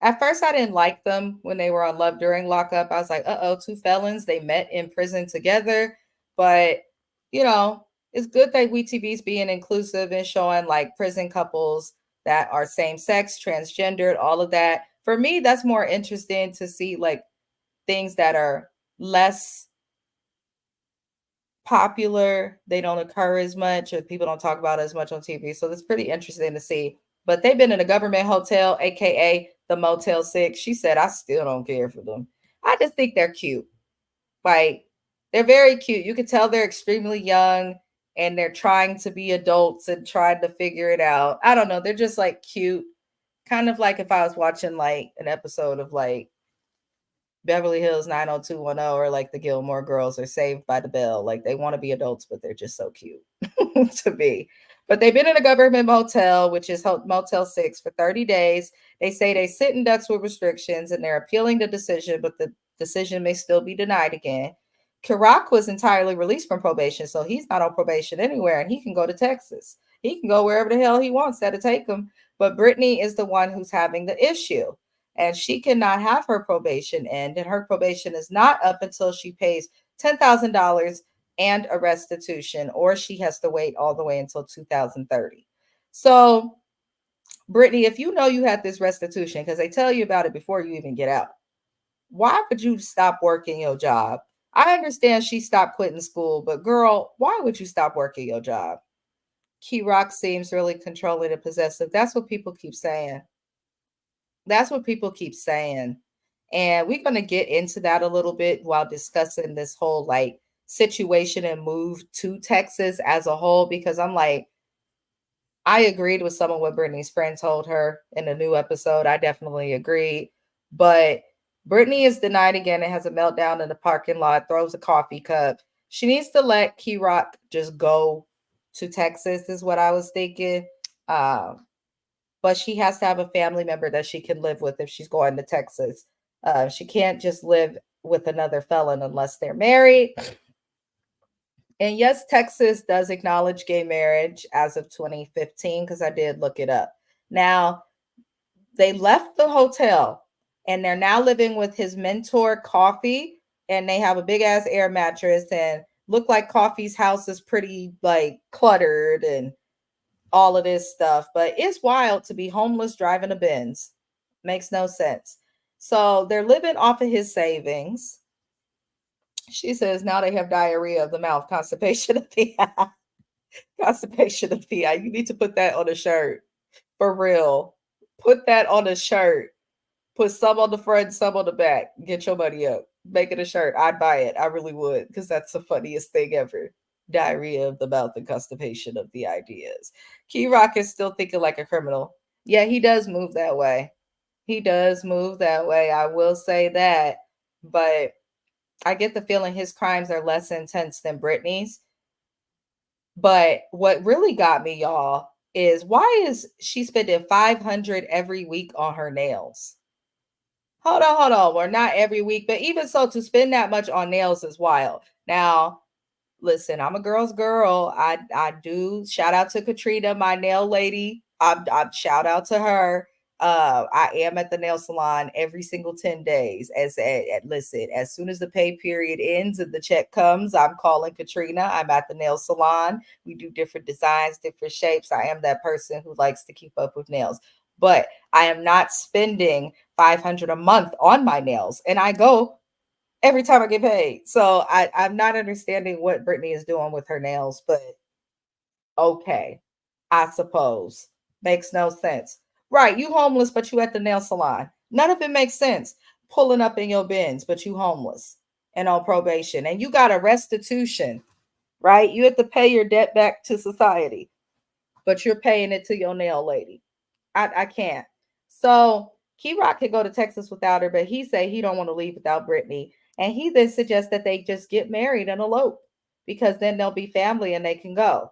S1: At first, I didn't like them when they were on Love During Lockup. I was like, two felons. They met in prison together. But, it's good that WeTV's being inclusive and showing like prison couples that are same sex, transgendered, all of that. For me, that's more interesting to see like things that are less popular. They don't occur as much, or people don't talk about it as much on TV. So it's pretty interesting to see. But they've been in a government hotel, aka the Motel 6. She said, I still don't care for them. I just think they're cute. Like, they're very cute. You can tell they're extremely young and they're trying to be adults and trying to figure it out. I don't know. They're just like cute. Kind of like if I was watching like an episode of like Beverly Hills 90210 or like the Gilmore Girls or Saved by the Bell. Like they want to be adults, but they're just so cute to me. But they've been in a government motel, which is Motel 6, for 30 days. They say they sit in ducks with restrictions and they're appealing the decision, but the decision may still be denied again. Karak was entirely released from probation, so he's not on probation anywhere and he can go to Texas. He can go wherever the hell he wants that'll take him. But Brittany is the one who's having the issue and she cannot have her probation end, and her probation is not up until she pays $10,000 and a restitution, or she has to wait all the way until 2030. So, Brittany, if you know you had this restitution, because they tell you about it before you even get out, why would you stop working your job? I understand she stopped quitting school, but girl, why would you stop working your job? Key Rock seems really controlling and possessive. That's what people keep saying. That's what people keep saying. And we're going to get into that a little bit while discussing this whole like situation and move to Texas as a whole, because I'm like, I agreed with some of what Brittany's friend told her in a new episode. I definitely agreed. But Brittany is denied again and has a meltdown in the parking lot, throws a coffee cup. She needs to let Key Rock just go to Texas, is what I was thinking. Um, but she has to have a family member that she can live with if she's going to Texas. She can't just live with another felon unless they're married. And yes, Texas does acknowledge gay marriage as of 2015 because I did look it up. Now, they left the hotel and they're now living with his mentor, Coffee, and they have a big ass air mattress and look like Coffee's house is pretty like cluttered and all of this stuff, but it's wild to be homeless driving a Benz. Makes no sense. So they're living off of his savings. She says now they have diarrhea of the mouth, constipation of the eye. Constipation of the eye. You need to put that on a shirt. For real. Put that on a shirt. Put some on the front, some on the back. Get your money up. Make it a shirt. I'd buy it. I really would, because that's the funniest thing ever. Diarrhea of the mouth and constipation of the ideas. Key Rock is still thinking like a criminal. Yeah, he does move that way. He does move that way. I will say that. But I get the feeling his crimes are less intense than Britney's. But what really got me, y'all, is why is she spending 500 every week on her nails? Hold on. Well, not every week, but even so, to spend that much on nails is wild. Now, listen, I'm a girl's girl. I do shout out to Katrina, my nail lady. I shout out to her. I am at the nail salon every single 10 days. Listen, as soon as the pay period ends and the check comes, I'm calling Katrina. I'm at the nail salon. We do different designs, different shapes. I am that person who likes to keep up with nails. But I am not spending 500 a month on my nails. And I go every time I get paid. So I'm not understanding what Brittany is doing with her nails, but okay, I suppose. Makes no sense. Right, you homeless, but you at the nail salon. None of it makes sense. Pulling up in your bins, but you homeless and on probation. And you got a restitution, right? You have to pay your debt back to society, but you're paying it to your nail lady. I can't. So Key Rock could go to Texas without her, but he say he don't want to leave without Brittany. And he then suggests that they just get married and elope because then they'll be family and they can go.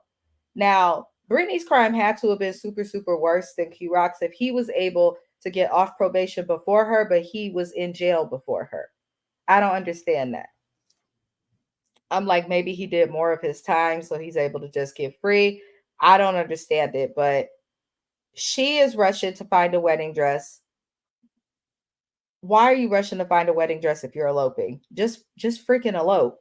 S1: Now, Brittany's crime had to have been super, super worse than Key Rock's if he was able to get off probation before her, but he was in jail before her. I don't understand that. I'm like, maybe he did more of his time, so he's able to just get free. I don't understand it, but she is rushing to find a wedding dress. Why are you rushing to find a wedding dress if you're eloping? Just freaking elope.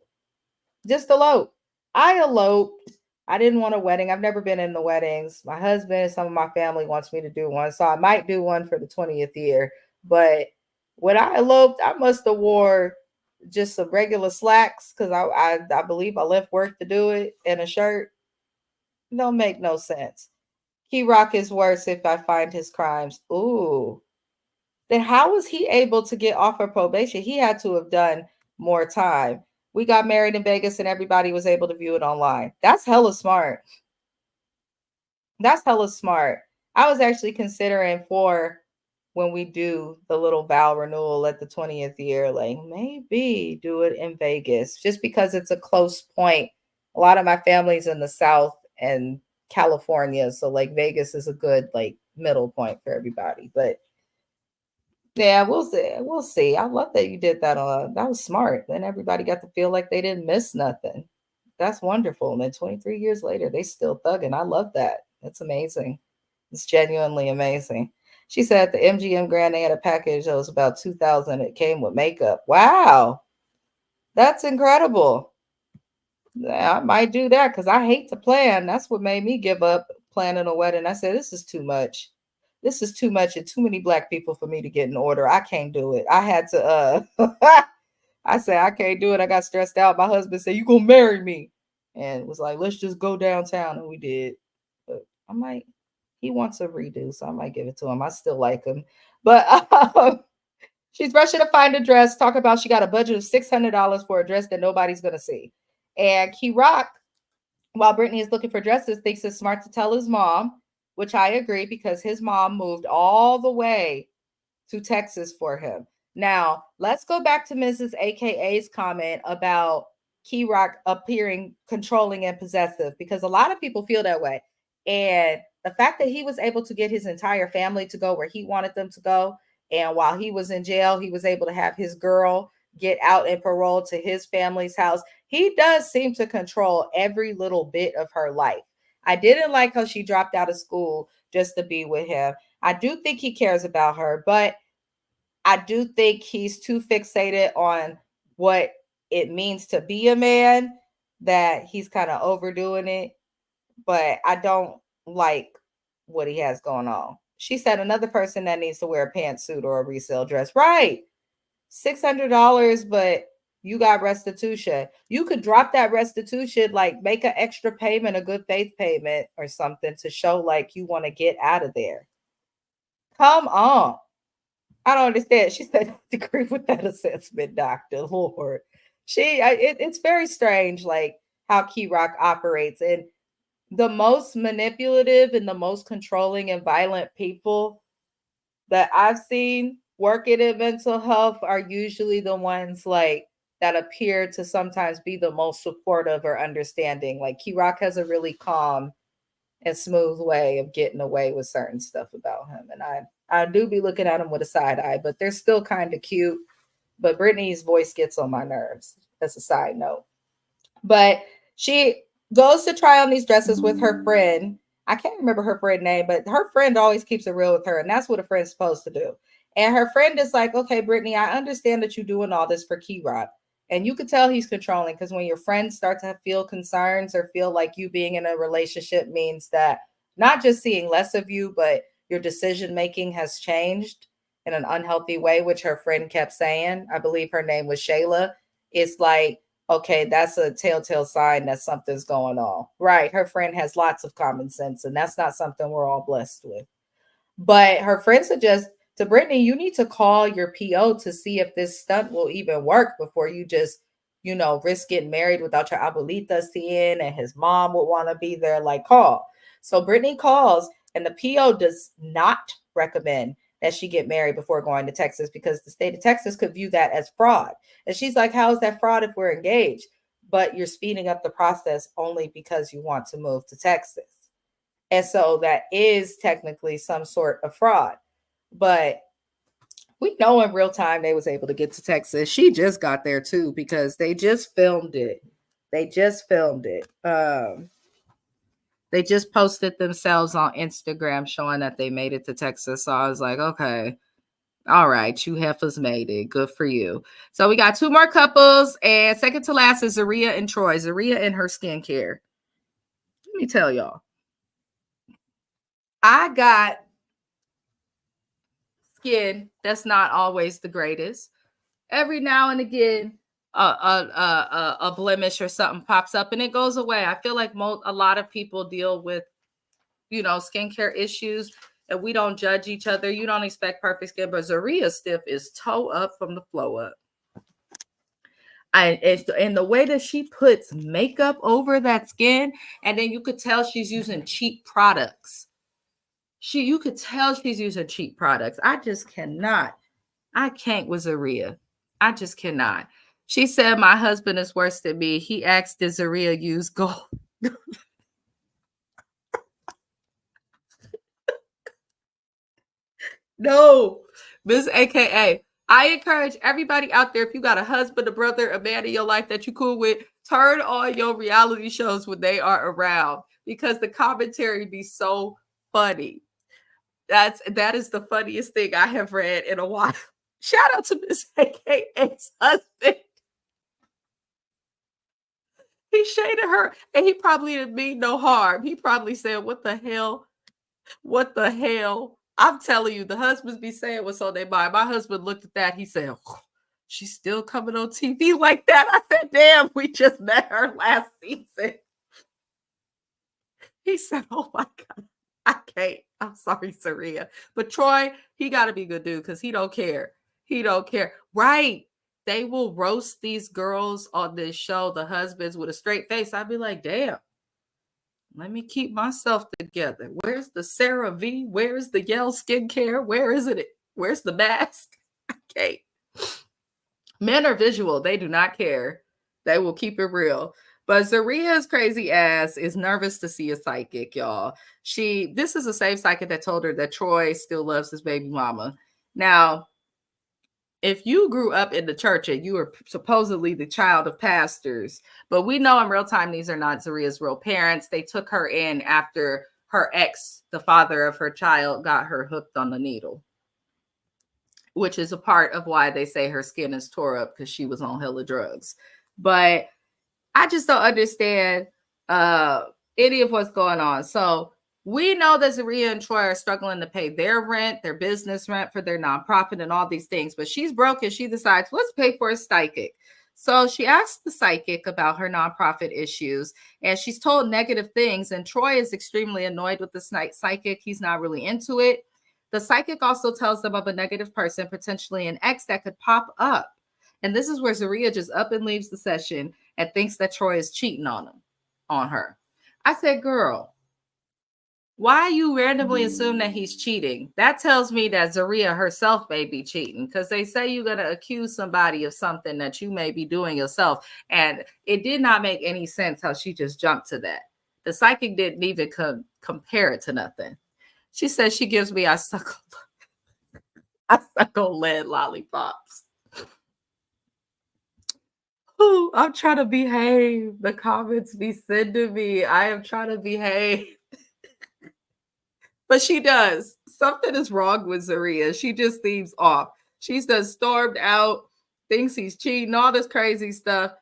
S1: Just elope. I eloped. I didn't want a wedding. I've never been in the weddings. My husband and some of my family wants me to do one, so I might do one for the 20th year. But when I eloped, I must have wore just some regular slacks because I believe I left work to do it and a shirt. Don't make no sense. Key Rock is worse if I find his crimes. Ooh. Then how was he able to get off of probation? He had to have done more time. We got married in Vegas and everybody was able to view it online. That's hella smart. That's hella smart. I was actually considering for when we do the little vow renewal at the 20th year, like maybe do it in Vegas just because it's a close point. A lot of my family's in the South and California, so like Vegas is a good like middle point for everybody. But yeah, we'll see. We'll see. I love that you did that. That was smart. Then everybody got to feel like they didn't miss nothing. That's wonderful. And then 23 years later, they still thugging. I love that. That's amazing. It's genuinely amazing. She said at the MGM Grand they had a package that was about 2,000. It came with makeup. Wow, that's incredible. Yeah, I might do that because I hate to plan. That's what made me give up planning a wedding. I said, this is too much. This is too much and too many black people for me to get in order. I can't do it. I had to I said, I can't do it. I got stressed out. My husband said, you gonna marry me. And was like, let's just go downtown. And we did. But I might, he wants a redo, so I might give it to him. I still like him. But she's rushing to find a dress. Talk about she got a budget of $600 for a dress that nobody's gonna see. And Key Rock, while Brittany is looking for dresses, thinks it's smart to tell his mom, which I agree because his mom moved all the way to Texas for him. Now, let's go back to Mrs. AKA's comment about Key Rock appearing controlling and possessive because a lot of people feel that way. And the fact that he was able to get his entire family to go where he wanted them to go, and while he was in jail, he was able to have his girl get out and parole to his family's house. He does seem to control every little bit of her life. I didn't like how she dropped out of school just to be with him. I do think he cares about her, but I do think he's too fixated on what it means to be a man that he's kind of overdoing it. But I don't like what he has going on. She said another person that needs to wear a pantsuit or a resale dress. Right. $600, but you got restitution. You could drop that restitution, like make an extra payment, a good faith payment or something to show like you want to get out of there. Come on. I don't understand. She said, agree with that assessment, Doctor. Lord. It's very strange, like how Key Rock operates. And the most manipulative and the most controlling and violent people that I've seen working in mental health are usually the ones like that appear to sometimes be the most supportive or understanding. Like Key Rock has a really calm and smooth way of getting away with certain stuff about him. And I do be looking at him with a side eye, but they're still kind of cute. But Brittany's voice gets on my nerves. That's a side note. But she goes to try on these dresses with her friend. I can't remember her friend name, but her friend always keeps it real with her, and that's what a friend's supposed to do. And her friend is like, okay, Brittany, I understand that you're doing all this for Key Rock. And you could tell he's controlling because when your friends start to feel concerns or feel like you being in a relationship means that not just seeing less of you, but your decision making has changed in an unhealthy way, which her friend kept saying. I believe her name was Shayla. It's like, okay, that's a telltale sign that something's going on. Right. Her friend has lots of common sense, and that's not something we're all blessed with. But her friend suggests to Brittany, you need to call your PO to see if this stunt will even work before you just, risk getting married without your abuelita seeing and his mom would want to be there. Like, call. So Brittany calls, and the PO does not recommend that she get married before going to Texas because the state of Texas could view that as fraud. And she's like, how is that fraud if we're engaged? But you're speeding up the process only because you want to move to Texas. And so that is technically some sort of fraud. But we know in real time they was able to get to Texas. She just got there too because they just filmed it. They just filmed it. They just posted themselves on Instagram showing that they made it to Texas. So I was like, okay, all right, you heifers made it. Good for you. So we got two more couples, and second to last is Zaria and Troy. Zaria and her skincare. Let me tell y'all. I got skin that's not always the greatest. Every now and again, a blemish or something pops up and it goes away. I feel like a lot of people deal with, skincare issues, and we don't judge each other. You don't expect perfect skin, but Zaria's stiff is toe up from the flow up. And the way that she puts makeup over that skin, and then you could tell she's using cheap products. You could tell she's using cheap products. I just cannot. I can't with Zaria. I just cannot. She said my husband is worse than me. He asked, did Zaria use gold? No, Miss AKA. I encourage everybody out there, if you got a husband, a brother, a man in your life that you cool with, turn on your reality shows when they are around because the commentary be so funny. That is the funniest thing I have read in a while. Shout out to Miss AKA's husband. He shaded her and he probably didn't mean no harm. He probably said, what the hell? What the hell? I'm telling you, the husbands be saying what's on their mind. My husband looked at that. He said, oh, she's still coming on TV like that. I said, damn, we just met her last season. He said, oh my God, I can't. I'm sorry, Saria. But Troy, he got to be a good dude because he don't care. He don't care. Right. They will roast these girls on this show, the husbands, with a straight face. I'd be like, damn. Let me keep myself together. Where's the Sarah V? Where's the Yale skincare? Where is it? Where's the mask? Okay. Men are visual. They do not care. They will keep it real. But Zaria's crazy ass is nervous to see a psychic, y'all. This is the same psychic that told her that Troy still loves his baby mama. Now, if you grew up in the church and you were supposedly the child of pastors, but we know in real time these are not Zaria's real parents. They took her in after her ex, the father of her child, got her hooked on the needle, which is a part of why they say her skin is tore up because she was on hella drugs. But I just don't understand any of what's going on. So we know that Zaria and Troy are struggling to pay their rent, their business rent for their nonprofit and all these things. But she's broke and she decides, let's pay for a psychic. So she asked the psychic about her nonprofit issues and she's told negative things. And Troy is extremely annoyed with the psychic. He's not really into it. The psychic also tells them of a negative person, potentially an ex that could pop up. And this is where Zaria just up and leaves the session and thinks that Troy is cheating on her. I said, girl, why you randomly assume that he's cheating? That tells me that Zaria herself may be cheating because they say you're going to accuse somebody of something that you may be doing yourself. And it did not make any sense how she just jumped to that. The psychic didn't even compare it to nothing. She says she gives me, I suck on lead lollipops. Ooh, I'm trying to behave. The comments be sending me. I am trying to behave. But she does. Something is wrong with Zaria. She just seems off. She's just stormed out, thinks he's cheating, all this crazy stuff.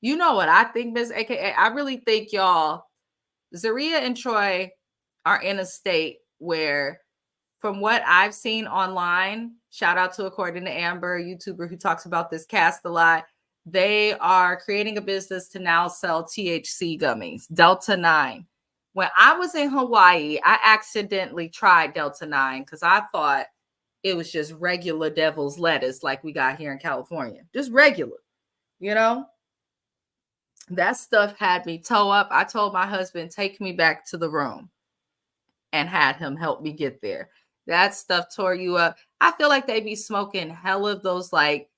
S1: You know what I think, Miss AKA? I really think y'all, Zaria and Troy are in a state where, from what I've seen online, shout out to According to Amber, a YouTuber who talks about this cast a lot, they are creating a business to now sell THC gummies, Delta 9. When I was in Hawaii, I accidentally tried Delta 9 because I thought it was just regular devil's lettuce like we got here in California. Just regular, you know? That stuff had me toe up. I told my husband, take me back to the room and had him help me get there. That stuff tore you up. I feel like they be smoking hell of those like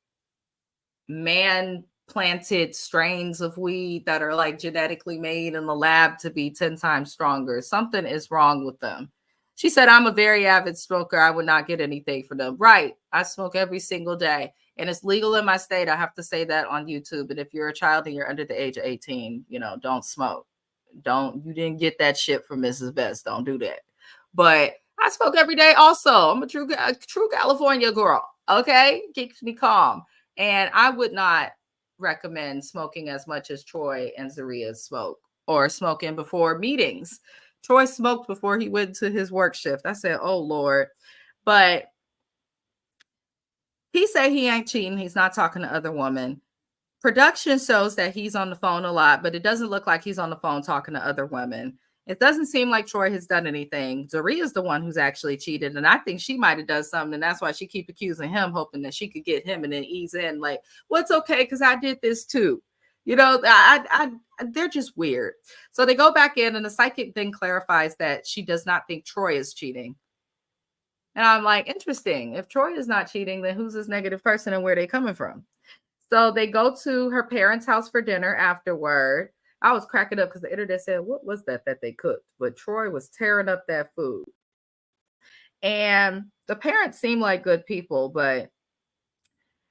S1: man planted strains of weed that are like genetically made in the lab to be 10 times stronger. Something is wrong with them. She said, I'm a very avid smoker. I would not get anything for them. Right. I smoke every single day and it's legal in my state. I have to say that on YouTube. And if you're a child and you're under the age of 18, don't smoke. You didn't get that shit from Mrs. Best. Don't do that. But I smoke every day also. I'm a true California girl. Okay. Keeps me calm. And I would not recommend smoking as much as Troy and Zaria smoke or smoking before meetings. Troy smoked before he went to his work shift. I said, oh, Lord. But he said he ain't cheating. He's not talking to other women. Production shows that he's on the phone a lot, but it doesn't look like he's on the phone talking to other women. It doesn't seem like Troy has done anything. Zaria's the one who's actually cheated, and I think she might have done something, and that's why she keep accusing him, hoping that she could get him and then ease in. Like, well, it's okay because I did this too. They're just weird. So they go back in, and the psychic then clarifies that she does not think Troy is cheating. And I'm like, interesting. If Troy is not cheating, then who's this negative person and where they coming from? So they go to her parents' house for dinner afterward. I was cracking up because the internet said, what was that they cooked? But Troy was tearing up that food. And the parents seem like good people, but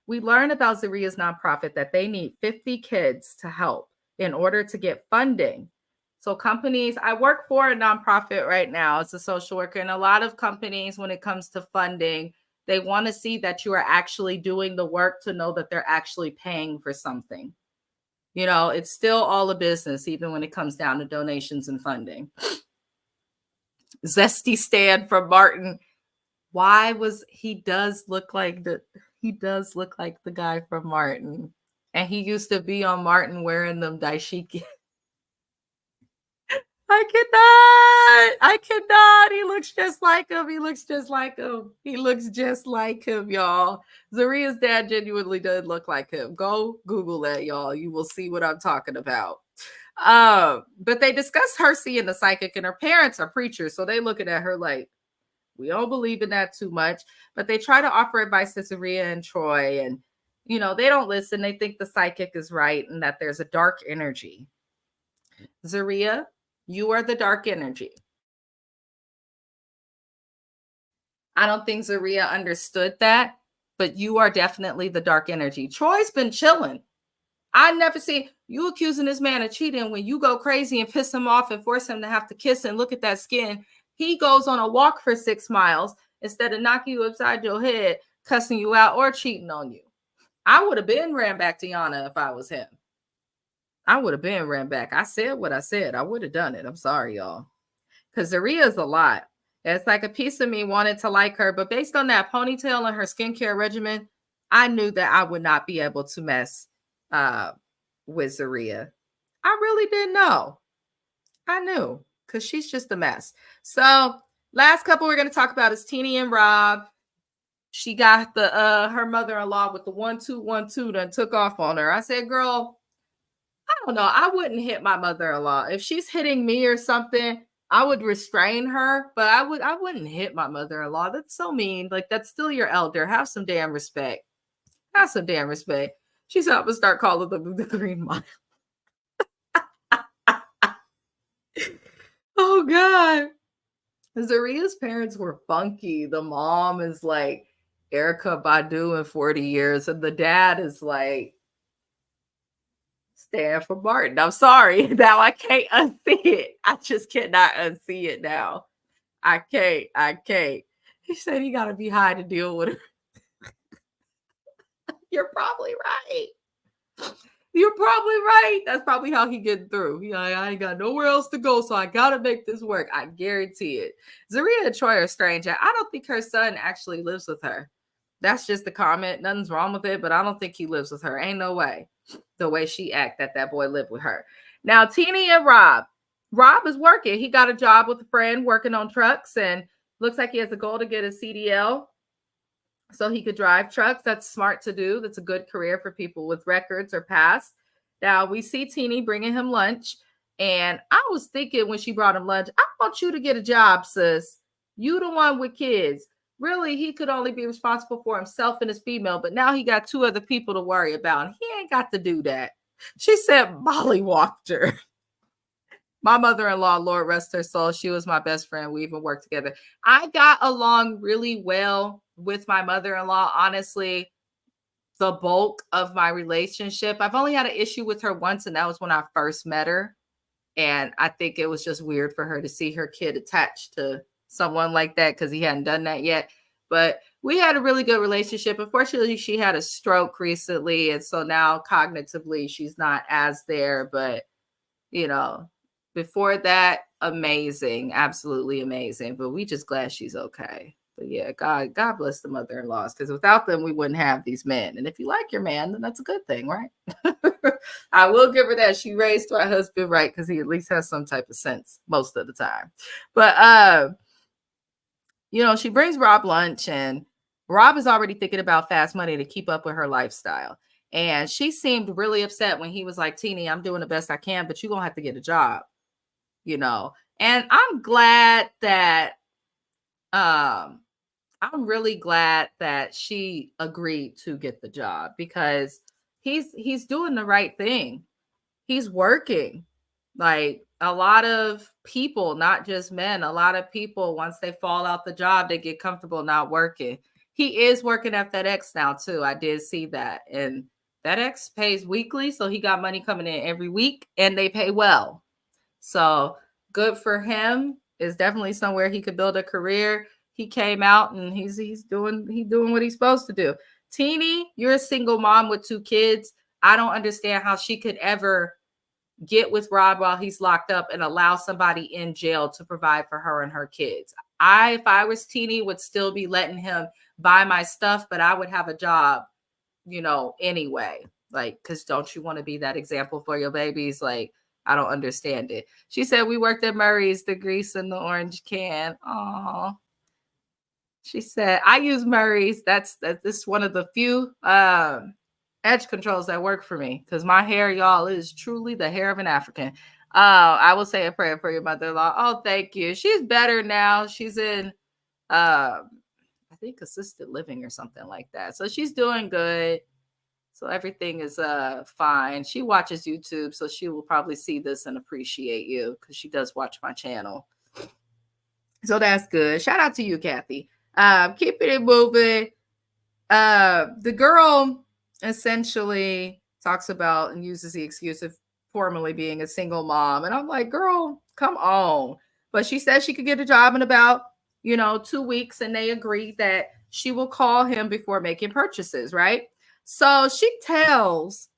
S1: we learned about Zaria's nonprofit that they need 50 kids to help in order to get funding. So companies, I work for a nonprofit right now as a social worker, and a lot of companies, when it comes to funding, they want to see that you are actually doing the work to know that they're actually paying for something. You know, it's still all a business, even when it comes down to donations and funding. Zesty Stan from Martin. Why was he does look like the guy from Martin. And he used to be on Martin wearing them dashiki. I cannot. He looks just like him. He looks just like him, y'all. Zaria's dad genuinely did look like him. Go Google that, y'all. You will see what I'm talking about. But they discuss her seeing the psychic, and her parents are preachers, so they looking at her like, we don't believe in that too much. But they try to offer advice to Zaria and Troy, and they don't listen. They think the psychic is right and that there's a dark energy. Zaria, you are the dark energy. I don't think Zaria understood that, but you are definitely the dark energy. Troy's been chilling. I never see you accusing this man of cheating when you go crazy and piss him off and force him to have to kiss and look at that skin. He goes on a walk for 6 miles instead of knocking you upside your head, cussing you out, or cheating on you. I would have been ran back to Yana if I was him. I would have been ran back. I said what I said. I would have done it. I'm sorry, y'all. Because Zaria's a lot. It's like a piece of me wanted to like her, but based on that ponytail and her skincare regimen, I knew that I would not be able to mess with Zaria. I really didn't know. I knew because she's just a mess. So last couple we're going to talk about is Teeny and Rob. She got the her mother-in-law with the 1-2-1-2 that took off on her. I said, girl, I don't know. I wouldn't hit my mother-in-law. If she's hitting me or something, I would restrain her, but I wouldn't hit my mother-in-law. That's so mean. Like, that's still your elder. Have some damn respect. Have some damn respect. She said, I'm gonna start calling them the Green Mile. Oh God. Zaria's parents were funky. The mom is like Erica Badu in 40 years, and the dad is like Stanford Martin. I'm sorry. Now I can't unsee it. I just cannot unsee it now. I can't. He said he gotta be high to deal with her. You're probably right. You're probably right. That's probably how he getting through. He like, I ain't got nowhere else to go, so I gotta make this work. I guarantee it. Zaria and Troy are strange. I don't think her son actually lives with her. That's just the comment. Nothing's wrong with it, but I don't think he lives with her. Ain't no way. The way she act that boy lived with her. Now, Teeny and Rob. Rob is working. He got a job with a friend working on trucks, and looks like he has a goal to get a CDL so he could drive trucks. That's smart to do. That's a good career for people with records or past. Now we see Teeny bringing him lunch. And I was thinking when she brought him lunch, I want you to get a job, sis. You the one with kids. Really, he could only be responsible for himself and his female, but now he got 2 other people to worry about. And he ain't got to do that. She said Molly walked her. My mother-in-law, Lord rest her soul, she was my best friend. We even worked together. I got along really well with my mother-in-law. Honestly, the bulk of my relationship, I've only had an issue with her once, and that was when I first met her. And I think it was just weird for her to see her kid attached to someone like that because he hadn't done that yet. But we had a really good relationship. Unfortunately, she had a stroke recently, and so now cognitively she's not as there. But before that, amazing, absolutely amazing. But we just glad she's okay. But yeah, God bless the mother-in-laws, because without them, we wouldn't have these men. And if you like your man, then that's a good thing, right? I will give her that. She raised my husband right, because he at least has some type of sense most of the time. But she brings Rob lunch, and Rob is already thinking about fast money to keep up with her lifestyle. And she seemed really upset when he was like, Teeny, I'm doing the best I can, but you're going to have to get a job, And I'm glad that I'm really glad that she agreed to get the job because he's doing the right thing. He's working. Like a lot of people, not just men, a lot of people, once they fall out the job, they get comfortable not working. He is working at FedEx now, too. I did see that. And FedEx pays weekly. So he got money coming in every week and they pay well. So good for him. Is definitely somewhere he could build a career. He came out and he's doing what he's supposed to do. Teeny, you're a single mom with 2 kids. I don't understand how she could ever get with Rob while he's locked up and allow somebody in jail to provide for her and her kids. If I was Teeny, would still be letting him buy my stuff, but I would have a job, anyway. Like, because don't you want to be that example for your babies? Like, I don't understand it. She said, we worked at Murray's, the grease in the orange can. Oh, she said, I use Murray's. This is one of the few edge controls that work for me because my hair, y'all, is truly the hair of an African. I will say a prayer for your mother-in-law. Oh, thank you. She's better now. She's in, I think, assisted living or something like that. So she's doing good. So everything is fine. She watches YouTube, so she will probably see this and appreciate you because she does watch my channel. So that's good. Shout out to you, Kathy. Keeping it moving. The girl essentially talks about and uses the excuse of formerly being a single mom. And I'm like, girl, come on. But she says she could get a job in about, 2 weeks. And they agreed that she will call him before making purchases, right? So she tells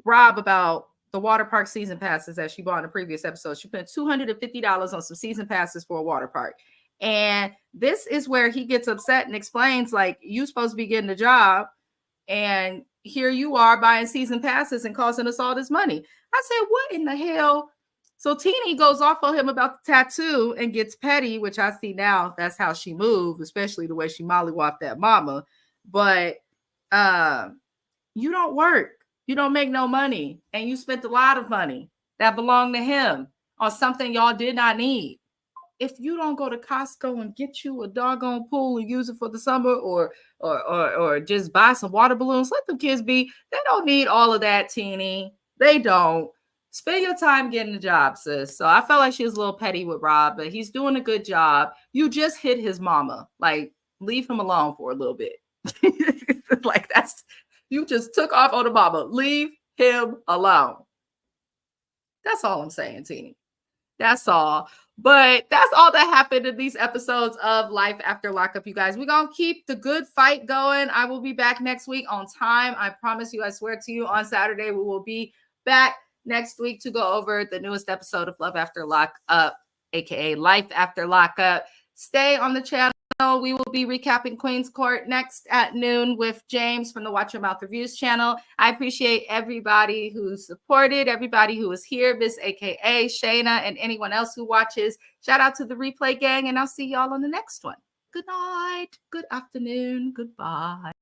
S1: Rob about the water park season passes that she bought in a previous episode. She spent $250 on some season passes for a water park. And this is where he gets upset and explains, like, you supposed to be getting a job and here you are buying season passes and costing us all this money. I said, what in the hell? So Teeny goes off on him about the tattoo and gets petty, which I see now. That's how she moved, especially the way she mollywopped that mama. But you don't work. You don't make no money. And you spent a lot of money that belonged to him on something y'all did not need. If you don't go to Costco and get you a doggone pool and use it for the summer or just buy some water balloons, let them kids be. They don't need all of that, Teeny. They don't. Spend your time getting a job, sis. So I felt like she was a little petty with Rob, but he's doing a good job. You just hit his mama. Like, leave him alone for a little bit. Like, you just took off on the mama. Leave him alone. That's all I'm saying, Teeny. That's all. But that's all that happened in these episodes of Life After Lockup, you guys. We're going to keep the good fight going. I will be back next week on time. I promise you, I swear to you, on Saturday, we will be back next week to go over the newest episode of Love After Lockup, aka Life After Lockup. Stay on the channel. We will be recapping Queen's Court next at noon with James from the Watch Your Mouth Reviews channel. I appreciate everybody who supported, everybody who was here, Miss AKA, Shayna, and anyone else who watches. Shout out to the replay gang, and I'll see y'all on the next one. Good night, good afternoon, goodbye.